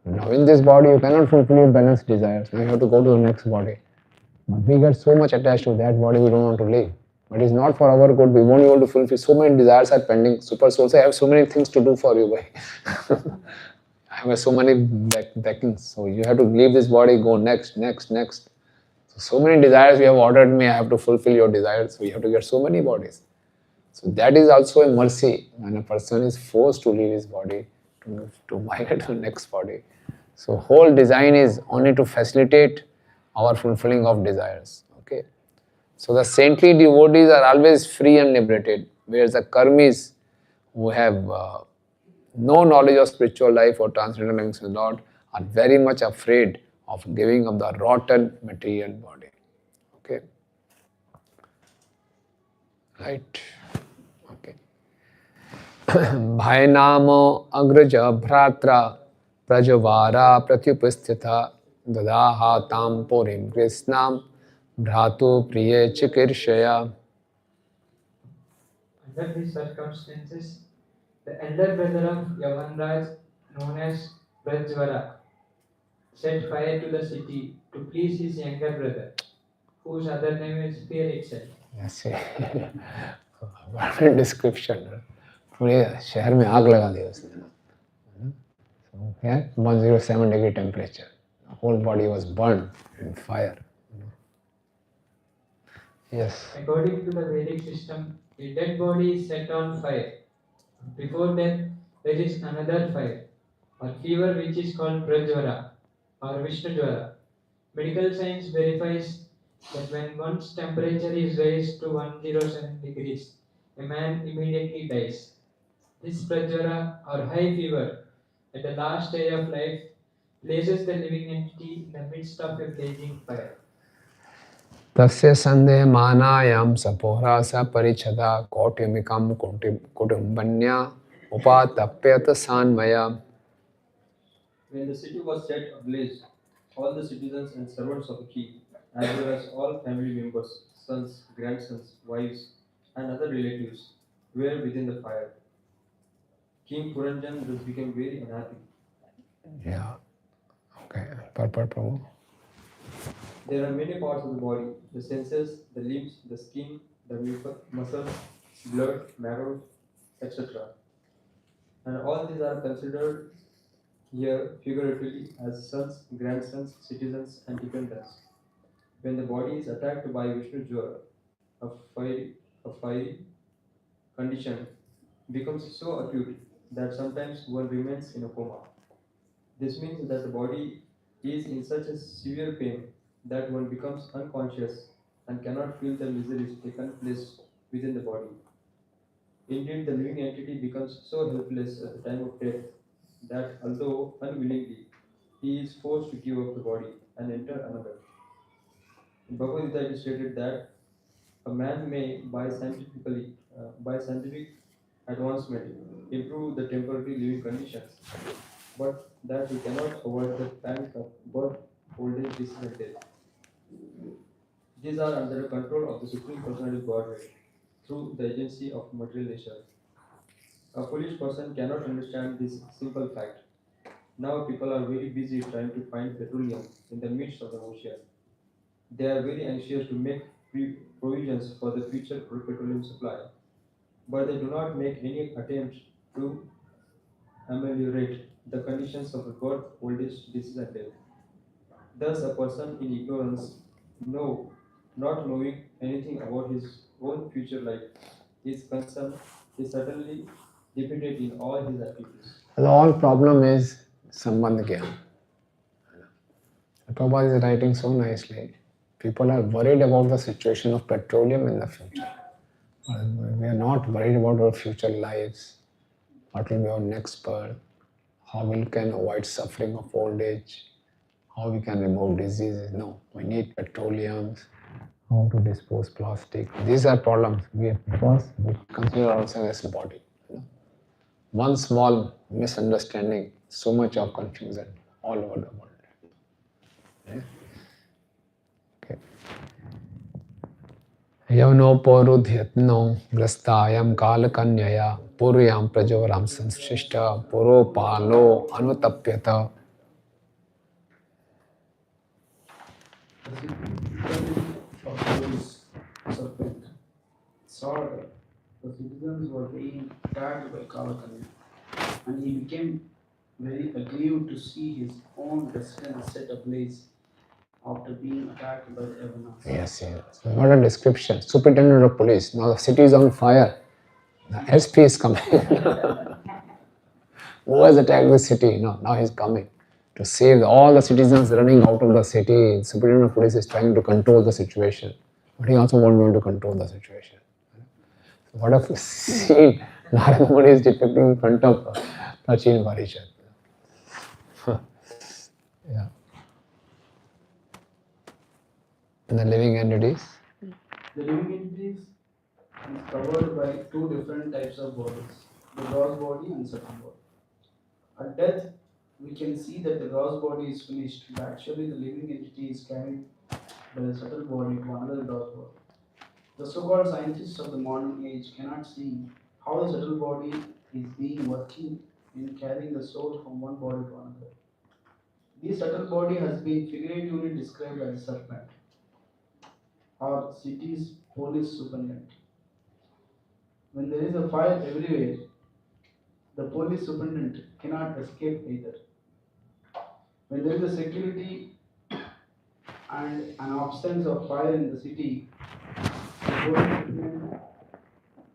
Now in this body you cannot fulfill your balanced desires. Now you have to go to the next body. But we get so much attached to that body we don't want to leave. But it's not for our good. We won't be able to fulfill. So many desires are pending. Super souls, I have so many things to do for you. I have so many beckons. So you have to leave this body, go next. So many desires you have ordered me, I have to fulfill your desires. So you have to get so many bodies. So that is also a mercy when a person is forced to leave his body to migrate to the next body. So whole design is only to facilitate our fulfilling of desires. Okay. So the saintly devotees are always free and liberated, whereas the karmis who have no knowledge of spiritual life or transcendental links with Lord are very much afraid of giving up the rotten material body. Okay. Right. Okay. Bhainamo agraja bhratra prajavara pratyupasthita dadaha tam purim krishnam bhratu priye chikirshaya. Under these circumstances, the elder brother of Yavanraj, known as Prajvara, set fire to the city to please his younger brother, whose other name is Fear itself. Yes, what a description. पूरे शहर में आग लगा दी उसने. So, yeah, 107 degree temperature. The whole body was burned in fire. Yes. According to the Vedic system, the dead body is set on fire. Before death, there is another fire, or fever, which is called Prajvara or Vishnujvara. Medical science verifies that when one's temperature is raised to 107 degrees, a man immediately dies. This Prajvara or high fever at the last stage of life places the living entity in the midst of a blazing fire. Tasya sandhe manayam sapohra sa parichada kotyamikam kutumbanya upatapyata sanmaya. When the city was set ablaze, all the citizens and servants of the king, as well as all family members, sons, grandsons, wives, and other relatives, were within the fire. King Puranjan thus became very unhappy. Yeah. Okay. Purport, Prabhu. There are many parts of the body: the senses, the limbs, the skin, the muscles, blood, marrow, etc. And all these are considered here figuratively as sons, grandsons, citizens, and dependents. When the body is attacked by Vishnu Jwara, a fiery condition becomes so acute that sometimes one remains in a coma. This means that the body is in such a severe pain that one becomes unconscious and cannot feel the miseries taken place within the body. Indeed, the living entity becomes so helpless at the time of death that, although unwillingly, he is forced to give up the body and enter another. In Bhagavad Gita, it is stated that a man may, by scientific advancement, improve the temporary living conditions, but that he cannot avoid the pangs of birth, old age, disease, and death. These are under the control of the Supreme Personality of Godhead through the agency of material nature. A foolish person cannot understand this simple fact. Now people are very busy trying to find petroleum in the midst of the ocean. They are very anxious to make provisions for the future petroleum supply, but they do not make any attempt to ameliorate the conditions of birth, old age, disease, and death. Thus, a person in ignorance, not knowing anything about his own future life, is concerned is certainly defeated in all his activities. The whole problem is Sambandh Gyan. Prabhupada is writing so nicely. People are worried about the situation of petroleum in the future. We are not worried about our future lives. What will be our next birth? How we can avoid suffering of old age? How we can remove diseases? No, we need petroleums. How to dispose plastic? These are problems. Because we consider ourselves as body. One small misunderstanding, so much of confusion all over the world. Okay. Yavnopaurodhyatno vrastayam kalakanyaya puryam prajoram sanshishta puropalo anutapyata. Saw that the citizens were being attacked by Kalakanya, and he became very aggrieved to see his own residence set ablaze after being attacked by the Yavanas. Yes. What a description. Superintendent of police. Now the city is on fire. The SP is coming. Who has attacked the city? No, now he's coming to save all the citizens running out of the city. Superintendent of police is trying to control the situation, but he also wants to control the situation. So what a scene Narada Muni is depicting in front of Prachin Parishad. Yeah. And the living entities? The living entities is covered by two different types of bodies, the gross body and subtle body. At death, we can see that the gross body is finished, but actually the living entity is carried by the subtle body to another gross body. The so-called scientists of the modern age cannot see how the subtle body is being working in carrying the soul from one body to another. This subtle body has been figuratively described as a serpent or city's police superintendent. When there is a fire everywhere, the police superintendent cannot escape either. When there is a security and an absence of fire in the city, the police superintendent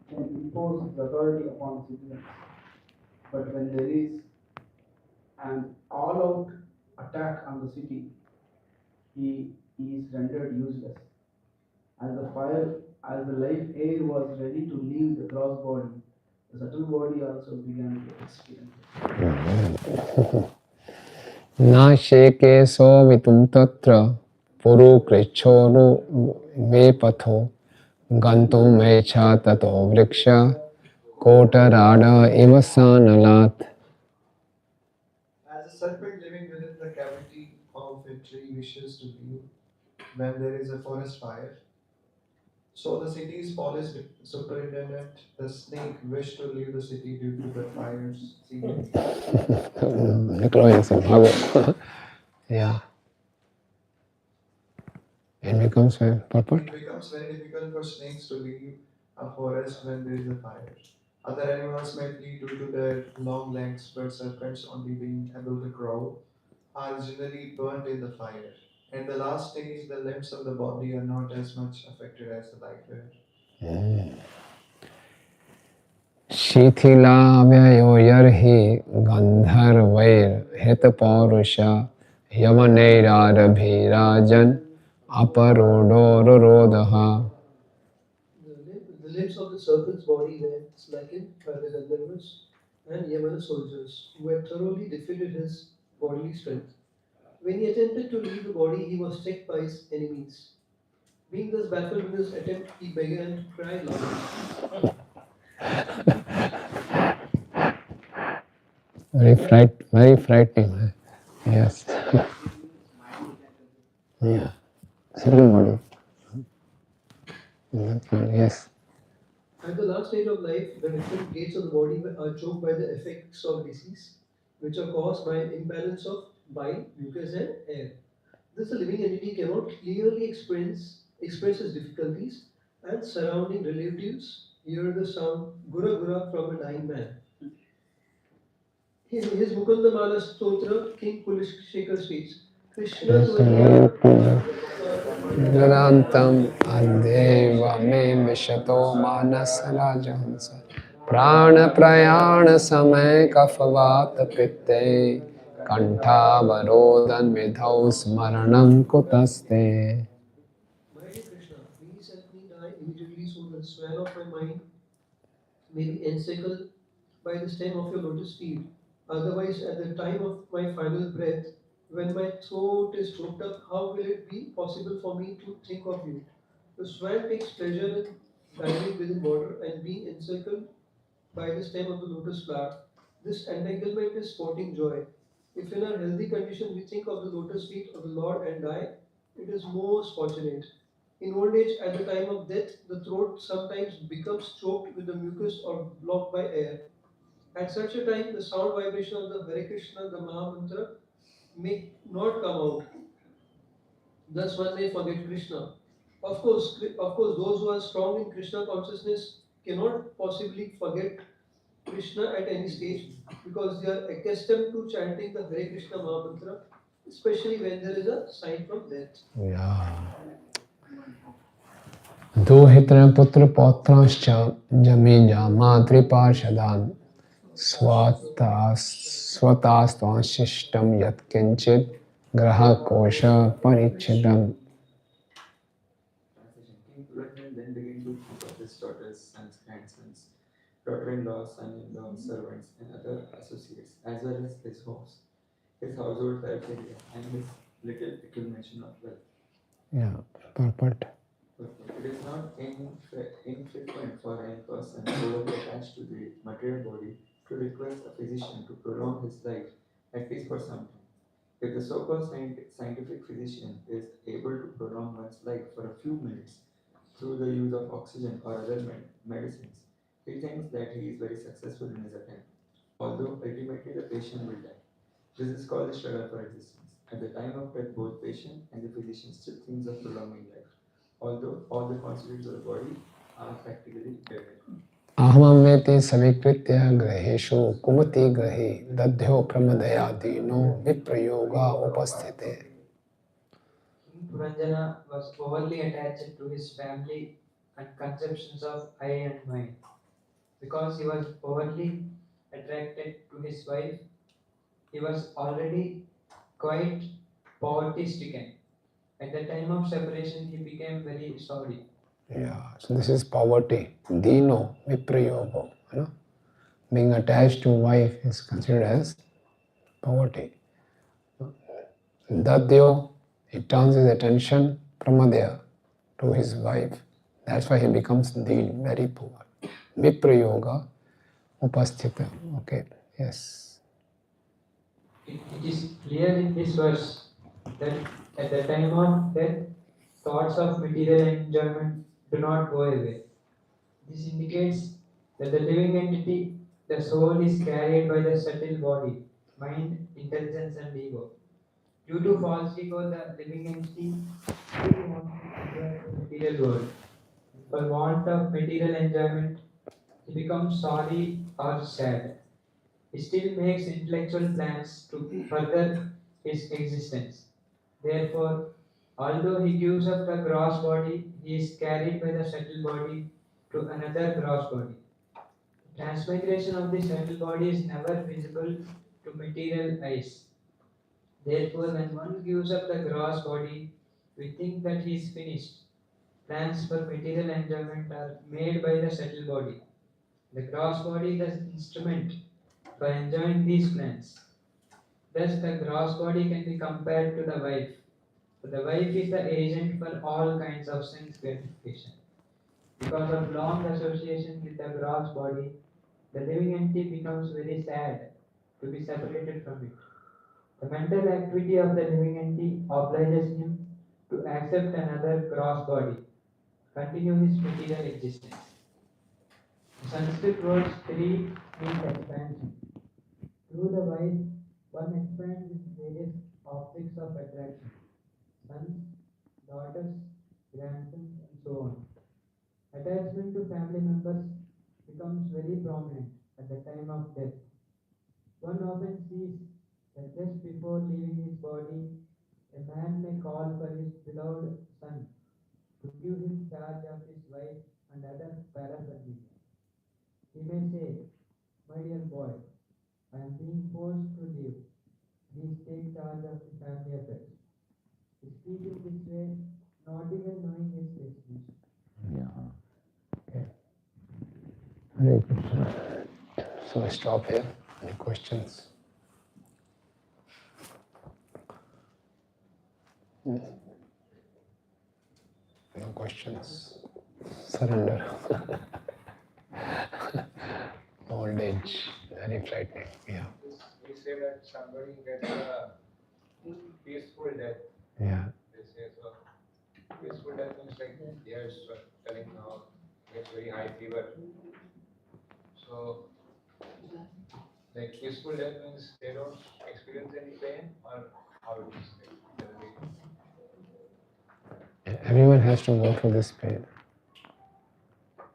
can impose his authority upon citizens. But when there is an all-out attack on the city, he is rendered useless. As the life air was ready to leave the gross body, the subtle body also began to experience it. Na sheke so vitum tatra puru krichoru vepatho gantum mecha tato vriksha kotarada ivasanalat. As a serpent living within the cavity of a tree wishes to leave when there is a forest fire, so the city's police superintendent, the snake, wished to leave the city due to the fires. Yeah. It becomes very It becomes very difficult for snakes to leave a forest when there is a fire. Other animals may flee due to their long legs, but serpents, only being able to crawl, are generally burnt in the fire. At the last stage, the limbs of the body are not as much affected as the life air. Shithilavyayo yarhi gandharvair hitapaurusha yamaneirarabhirajan aparodorodaha. The limbs of the serpent's body were slackened by the Gandharvas and Yamana soldiers, who had thoroughly defeated his bodily strength. When he attempted to leave the body, he was checked by his enemies. Being thus baffled in his attempt, he began to cry loudly. Very frightening. Yes. Yeah. Second body. Yes. At the last stage of life, the different gates of the body are choked by the effects of disease, which are caused by imbalance of bile, mucus, and air. Thus, a living entity cannot clearly express his difficulties, and surrounding relatives hear the sound gura gura from a dying man. His Mukundamala Stotra, King Kulishekar states, Krishna Vedantam Adeva me Vishato Manas Rajansa Prana Prayana Samay Kafavat Pitte Kantha Varodan Vidhau Smaranam Kutaste. My dear Krishna, please help me die immediately so that the swell of my mind may be encircled by the stem of your lotus feet. Otherwise, at the time of my final breath, when my throat is choked up, how will it be possible for me to think of you? The swan takes pleasure in diving within water and being encircled by the stem of the lotus flower. This entanglement is sporting joy. If in a healthy condition we think of the lotus feet of the Lord and die, it is most fortunate. In old age, at the time of death, the throat sometimes becomes choked with the mucus or blocked by air. At such a time, the sound vibration of the Hare Krishna, the Maha Mantra, may not come out. Thus, one may forget Krishna. Of course, those who are strong in Krishna consciousness cannot possibly forget Krishna at any stage because they are accustomed to chanting the Hare Krishna Maha Mantra, especially when there is a sign from death. Yeah. Duhitra putra patrascha jamija matri parshadan swatastvang shishtam yat kinchit graha kosha parichidam. Translation. King Puranjan then began to think of his daughters, sons, grandsons, daughter-in-law, son-in-law, servants, and other associates, as well as his homes, his household paraphernalia, and his little accumulation of wealth. Yeah, purport. It is not infrequent for a person overly attached to the material body to request a physician to prolong his life, at least for some time. If the so-called scientific physician is able to prolong one's life for a few minutes through the use of oxygen or other medicines, he thinks that he is very successful in his attempt, although ultimately the patient will die. This is called the struggle for existence. At the time of death, both patient and the physician still thinks of prolonging life, although all the constituents of the body are practically dead. Ahamamveti savikritya graheshu kumati grahe dadhyo pramadayadino viprayoga upasthite. King Puranjana was overly attached to his family and conceptions of I and mine. Because he was overly attracted to his wife, he was already quite poverty stricken. At the time of separation, he became very sorry. Yeah, so this is poverty. Dino viprayoga. Being attached to wife is considered as poverty. Dadhyo, he turns his attention pramadya to his wife. That's why he becomes very poor. Viprayoga upasthita. Okay, yes. It is clear in this verse that at the time of death, thoughts of material enjoyment do not go away. This indicates that the living entity, the soul, is carried by the subtle body, mind, intelligence, and ego. Due to false ego, the living entity still wants to enjoy the material world. For want of material enjoyment, he becomes sorry or sad. He still makes intellectual plans to further his existence. Therefore, although he gives up the gross body, he is carried by the subtle body to another gross body. Transmigration of the subtle body is never visible to material eyes. Therefore, when one gives up the gross body, we think that he is finished. Plans for material enjoyment are made by the subtle body. The gross body is the instrument for enjoying these plans. Thus, the gross body can be compared to the wife. So the wife is the agent for all kinds of sense gratification. Because of long association with the gross body, the living entity becomes very sad to be separated from it. The mental activity of the living entity obliges him to accept another gross body, continue his material existence. The Sanskrit words three means expansion. Through the wife, one expands with various objects of attraction, sons, daughters, grandsons, and so on. Attachment to family members becomes very prominent at the time of death. One often sees that just before leaving his body, a man may call for his beloved son to give him charge of his wife and other paraphernalia. He may say, "My dear boy, I am being forced to leave. Please take charge of the family affairs." He speaks in this way, not even knowing his destination. Yeah. Okay. Hare Krishna. So I stop here. Any questions? No questions. Surrender. Old age, very frightening. Yeah. We say that somebody gets a peaceful death. Yeah. They say so. Peaceful death means like they are telling now gets very high fever. So, like peaceful death means they don't experience any pain, or how it is like Everyone has to go through this pain.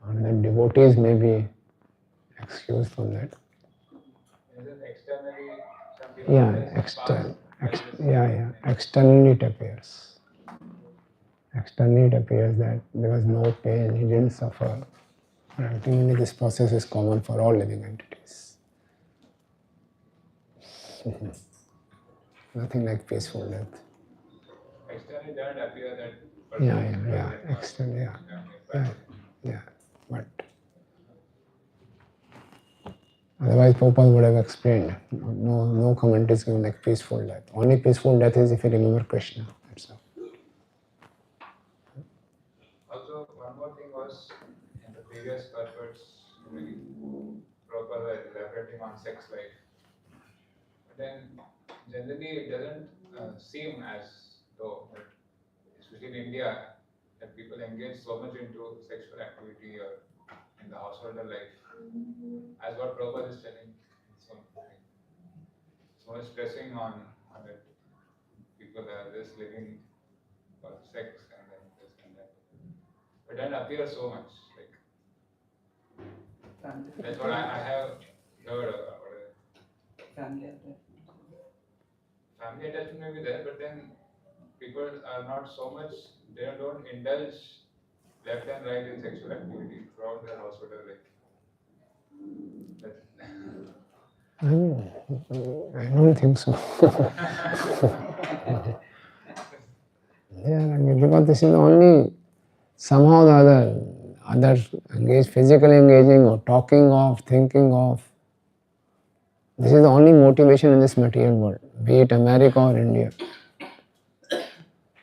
And then devotees may be excused from that. Is it externally some people Externally it appears. Externally it appears that there was no pain, he didn't suffer. But ultimately this process is common for all living entities. Nothing like peaceful death. externally doesn't appear that Externally, but otherwise Prabhupada would have explained. No comment is given like peaceful death. Only peaceful death is if you remember Krishna. That's all. Also, one more thing was in the previous purports, Prabhupada elaborating on sex life. But then generally it doesn't seem as though, especially in India, that people engage so much into sexual activity or in the householder life, as what Prabhupada is telling. So much stressing on that people are just living for sex and then this and that. But it doesn't appear so much. That's what I have heard about it. Family attachment. Family attachment may be there, but then people are not so much, they don't indulge left and right in sexual activity throughout their household life. I don't think so. Because this is only somehow the others engage, physically engaging or talking of, thinking of. This is the only motivation in this material world, be it America or India. This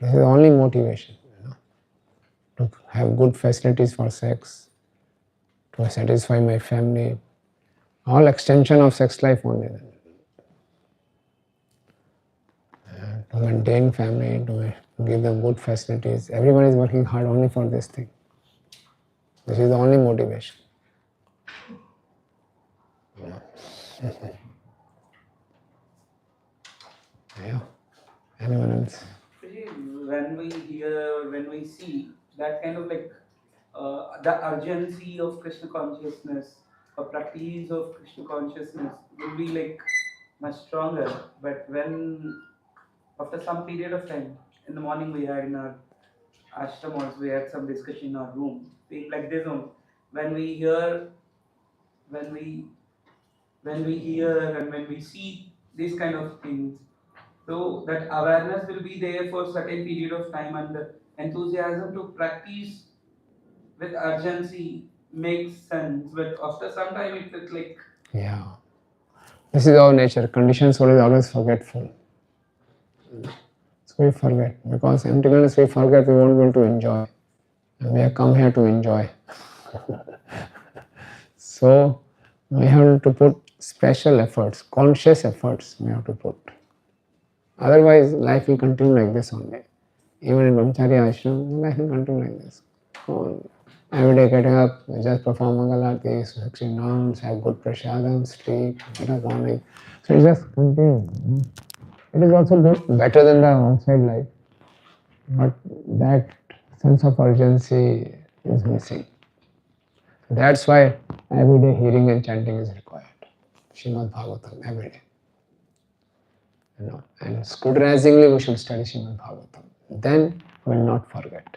is the only motivation, to have good facilities for sex, to satisfy my family, all extension of sex life only. To maintain family, to give them good facilities. Everyone is working hard only for this thing. This is the only motivation. Yeah. Anyone else? When we hear, when we see that kind of like the urgency of Krishna consciousness or practice of Krishna consciousness will be like much stronger. But when after some period of time, in the morning we had in our ashram also we had some discussion in our room, being like this only. When we hear and when we see these kind of things, so that awareness will be there for certain period of time, and the enthusiasm to practice with urgency makes sense. But after some time, it's like This is our nature. Conditioned soul is always forgetful. So we forget. Because until we forget, we won't be able to enjoy. And we have come here to enjoy. So we have to put special efforts, conscious efforts we have to put. Otherwise, life will continue like this only. Even in Brahmacharya ashram, life will continue like this. Every day getting up, just perform Mangalarti, 16 rounds, have good prasadam, sleep, get up morning. So it just continues. It is also good, better than the outside life. But that sense of urgency is missing. That's why every day hearing and chanting is required. Srimad Bhagavatam, every day. And scrutinizingly we should study Srimad Bhagavatam. Then we will not forget.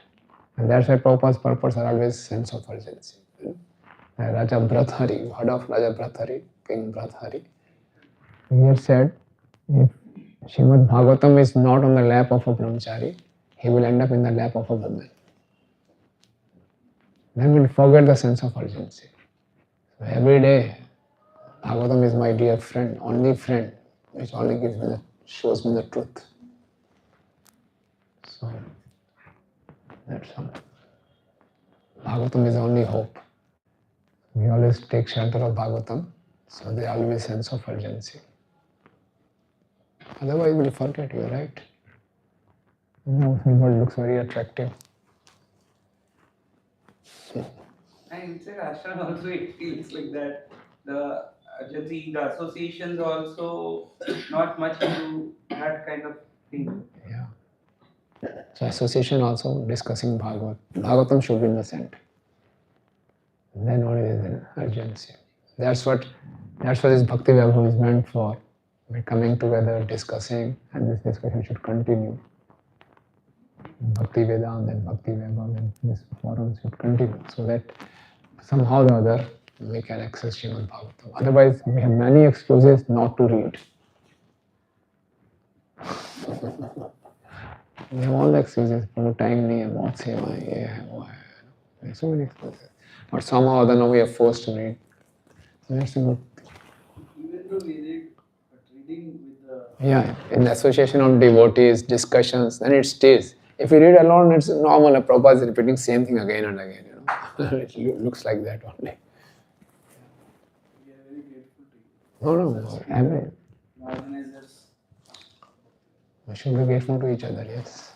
And that's why Prabhupada's purpose are always sense of urgency. Raja Bhrathari, word of Raja Bhrathari, King Bhrathari. He had said, if Srimad Bhagavatam is not on the lap of a brahmachari, he will end up in the lap of a woman. Then we will forget the sense of urgency. So every day, Bhagavatam is my dear friend, only friend, which only shows me the truth. So that's all. Bhagavatam is only hope. We always take shelter of Bhagavatam, so there always a sense of urgency. Otherwise we'll forget, you're right. Somebody looks very attractive. And inside ashram also it feels like that. The urgency, the associations also not much into that kind of thing. Yeah. So association also discussing Bhagavatam should be in the center. Then only there is an urgency. That's what this Bhakti Vaibhav is meant for. We're coming together, discussing, and this discussion should continue. Bhakti Vedanta and Bhakti Vaibhav and this forum should continue so that somehow or the other we can access Srimad Bhagavatam. Otherwise, we have many excuses not to read. We have all the excuses, no time, what say I, so many excuses. But somehow or other now we are forced to read. So that's a good thing. Even though we read, but reading with the... Yeah, in the association of devotees, discussions, then it stays. If you read alone, it's normal. A Prabhupada is repeating same thing again and again. It looks like that only. We are very grateful to you. No, Organizers. we should be grateful to each other, yes.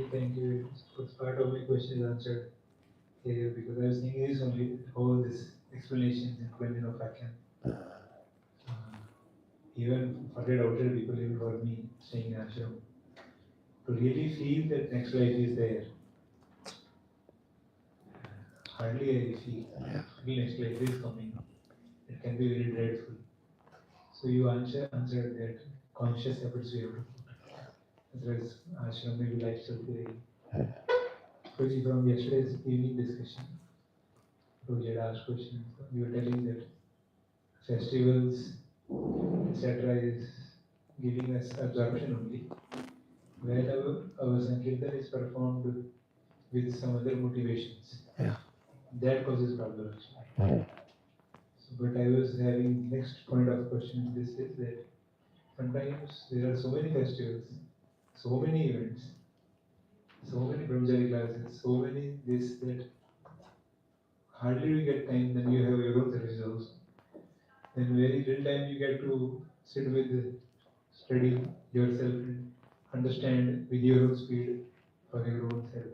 Thank you. Part of my question is answered here because I was thinking this only, all these explanations and question of Akyan. Even forget outside people, even for me, staying in ashram, to really feel that next life is there. Hardly I feel next life is coming. It can be very dreadful. So you answered that conscious efforts we have to put. Otherwise, ashram maybe lifestyle very. Because from yesterday's evening discussion, we had asked questions. You were telling that festivals, etc., is giving us absorption only. Wherever our Sankirtan is performed with some other motivations, that causes problem actually. So, but I was having next point of question. This is that sometimes there are so many festivals, so many events, so many brahmachari classes, so many this that hardly we get time. Then you have your own service also. Then very little time you get to sit with study yourself and understand with your own speed for your own self.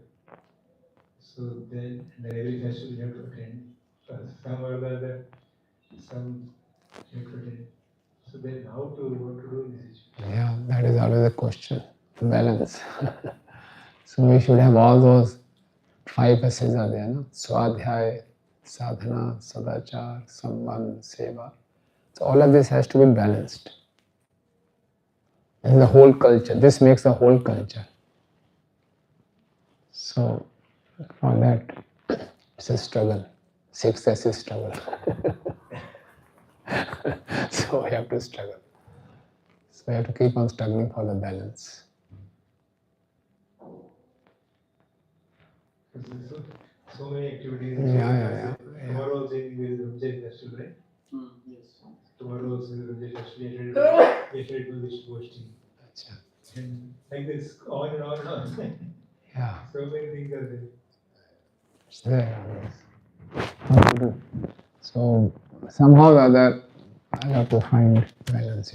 So then every festival you have to attend. Some or the other, some you have to attend. So then what to do in this situation? Yeah, that is always a question. Balance. So we should have all those 5 S's are there, no? Swadhyay, sadhana, sadachar, sambandh, seva. So all of this has to be balanced. And the whole culture. This makes the whole culture. So for that, it's a struggle. 6 S's struggle. So we have to struggle. So we have to keep on struggling for the balance. So many activities. Yeah. Tomorrow also there is Brahmachari festival, right? Yes. tomorrow is yesterday it will be Goshti. And like this, on and on and on. Yeah. So many things are there. It's there always. So somehow or other, I have to find balance.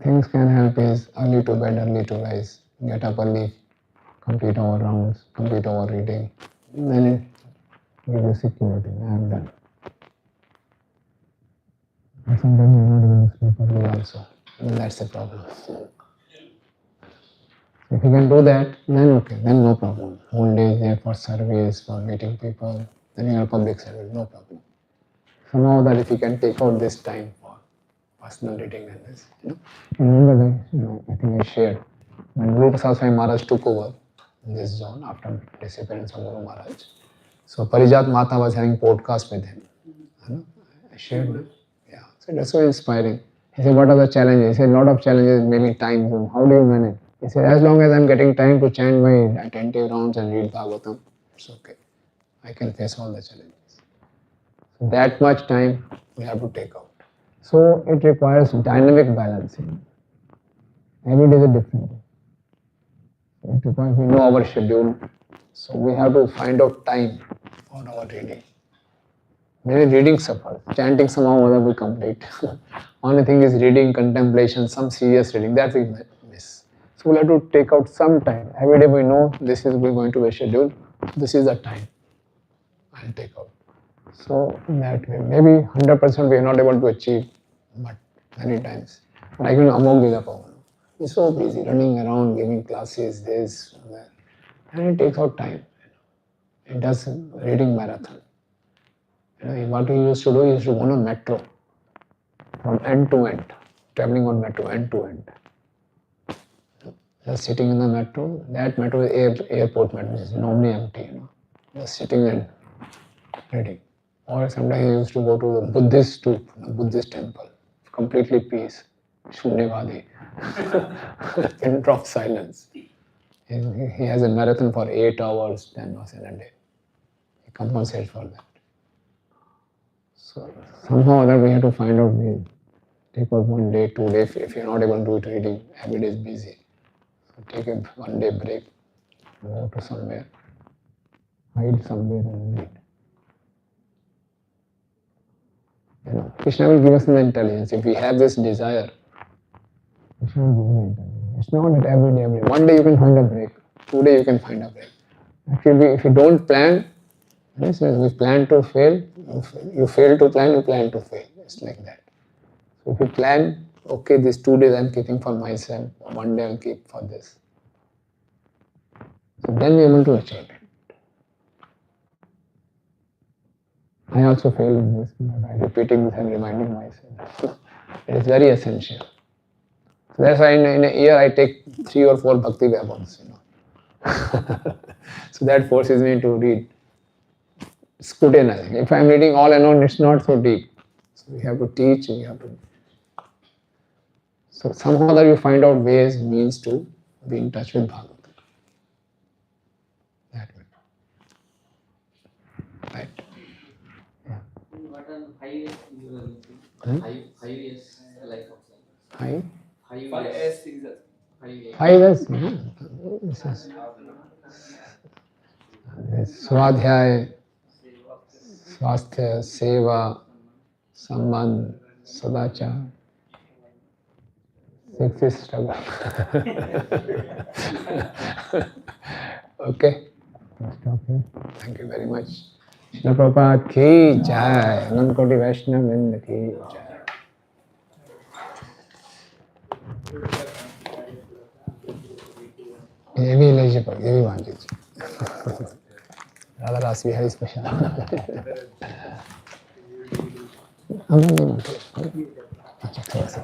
Things can help is early to bed, early to rise. Get up early, complete our rounds, complete our reading. Then it gives you security. I am done. And sometimes you're not even sleep early also. Then that's the problem. If you can do that, then okay, then no problem. Whole day is there for surveys, for meeting people, then you are public service, no problem. Somehow that if you can take out this time for personal reading and this, remember that, I think I shared, when Guru Prasad Swami Maharaj took over this zone after disappearance of Guru Maharaj, so Parijat Mata was having podcast with him. I shared that. Yeah, so that's so inspiring. He said, what are the challenges? He said, a lot of challenges, maybe time. How do you manage? He said, as long as I'm getting time to chant my attentive rounds and read Bhagavatam, it's okay. I can face all the challenges. So that much time we have to take out. So it requires dynamic balancing. Every day is a different day. It requires, we know our schedule, so we have to find out time for our reading. Maybe reading suffers, chanting somehow or other we complete. Only thing is reading, contemplation, some serious reading, that we miss. So we'll have to take out some time. Every day we know this is we're going to be scheduled, this is the time I'll take out. So in that way, maybe 100% we are not able to achieve, but many times. Like Amok Dida, he's so busy running around, giving classes, this, that, and it takes out time. It does reading marathon. What he used to do, he used to go on a metro from end to end, traveling on metro end to end. Just sitting in the metro, that metro is airport metro, is normally empty, just sitting and reading. Or sometimes he used to go to the Buddhist temple, completely peace, Shunyavadi, pin drop silence. He has a marathon for 8 hours, 10 hours in a day. He compensates for that. So somehow or other we have to find out ways. Take out 1 day, 2 days. If you're not able to do it reading, every day is busy. So take a 1 day break, go to somewhere, hide somewhere and read. Krishna will give us the intelligence. If we have this desire, Krishna will give us the intelligence. It's not that every day. 1 day you can find a break, 2 days you can find a break. Actually, if you don't plan, we plan to fail, you fail to plan, you plan to fail. It's like that. So if you plan, okay, these 2 days I'm keeping for myself, 1 day I'll keep for this. So then we're able to achieve it. I also failed in this by repeating this and reminding myself. It is very essential. So that's why in a year I take 3 or 4 Bhakti Vaibhavas, So that forces me to read. Scrutinizing. If I'm reading all alone, it's not so deep. So we have to teach, we have to. So somehow that you find out ways, means to be in touch with Bhagavatam. That way. Right. Yeah. What are 5 years you are using? 5 years life of Five? 5 years. 5 years. 5 years. Swadhyay, Swasthya, Seva, Sambandh, Sadachar. 6 is struggle. Okay. Stop here. Thank you very much. Krishna Prabhupada ki jai. Anant Koti Vaishnava Vrinda ki jai. ये भी eligible, ये भी मान लीजिए। राधा रास Bihari special. हम नहीं मानते। अच्छा थोड़ा सा।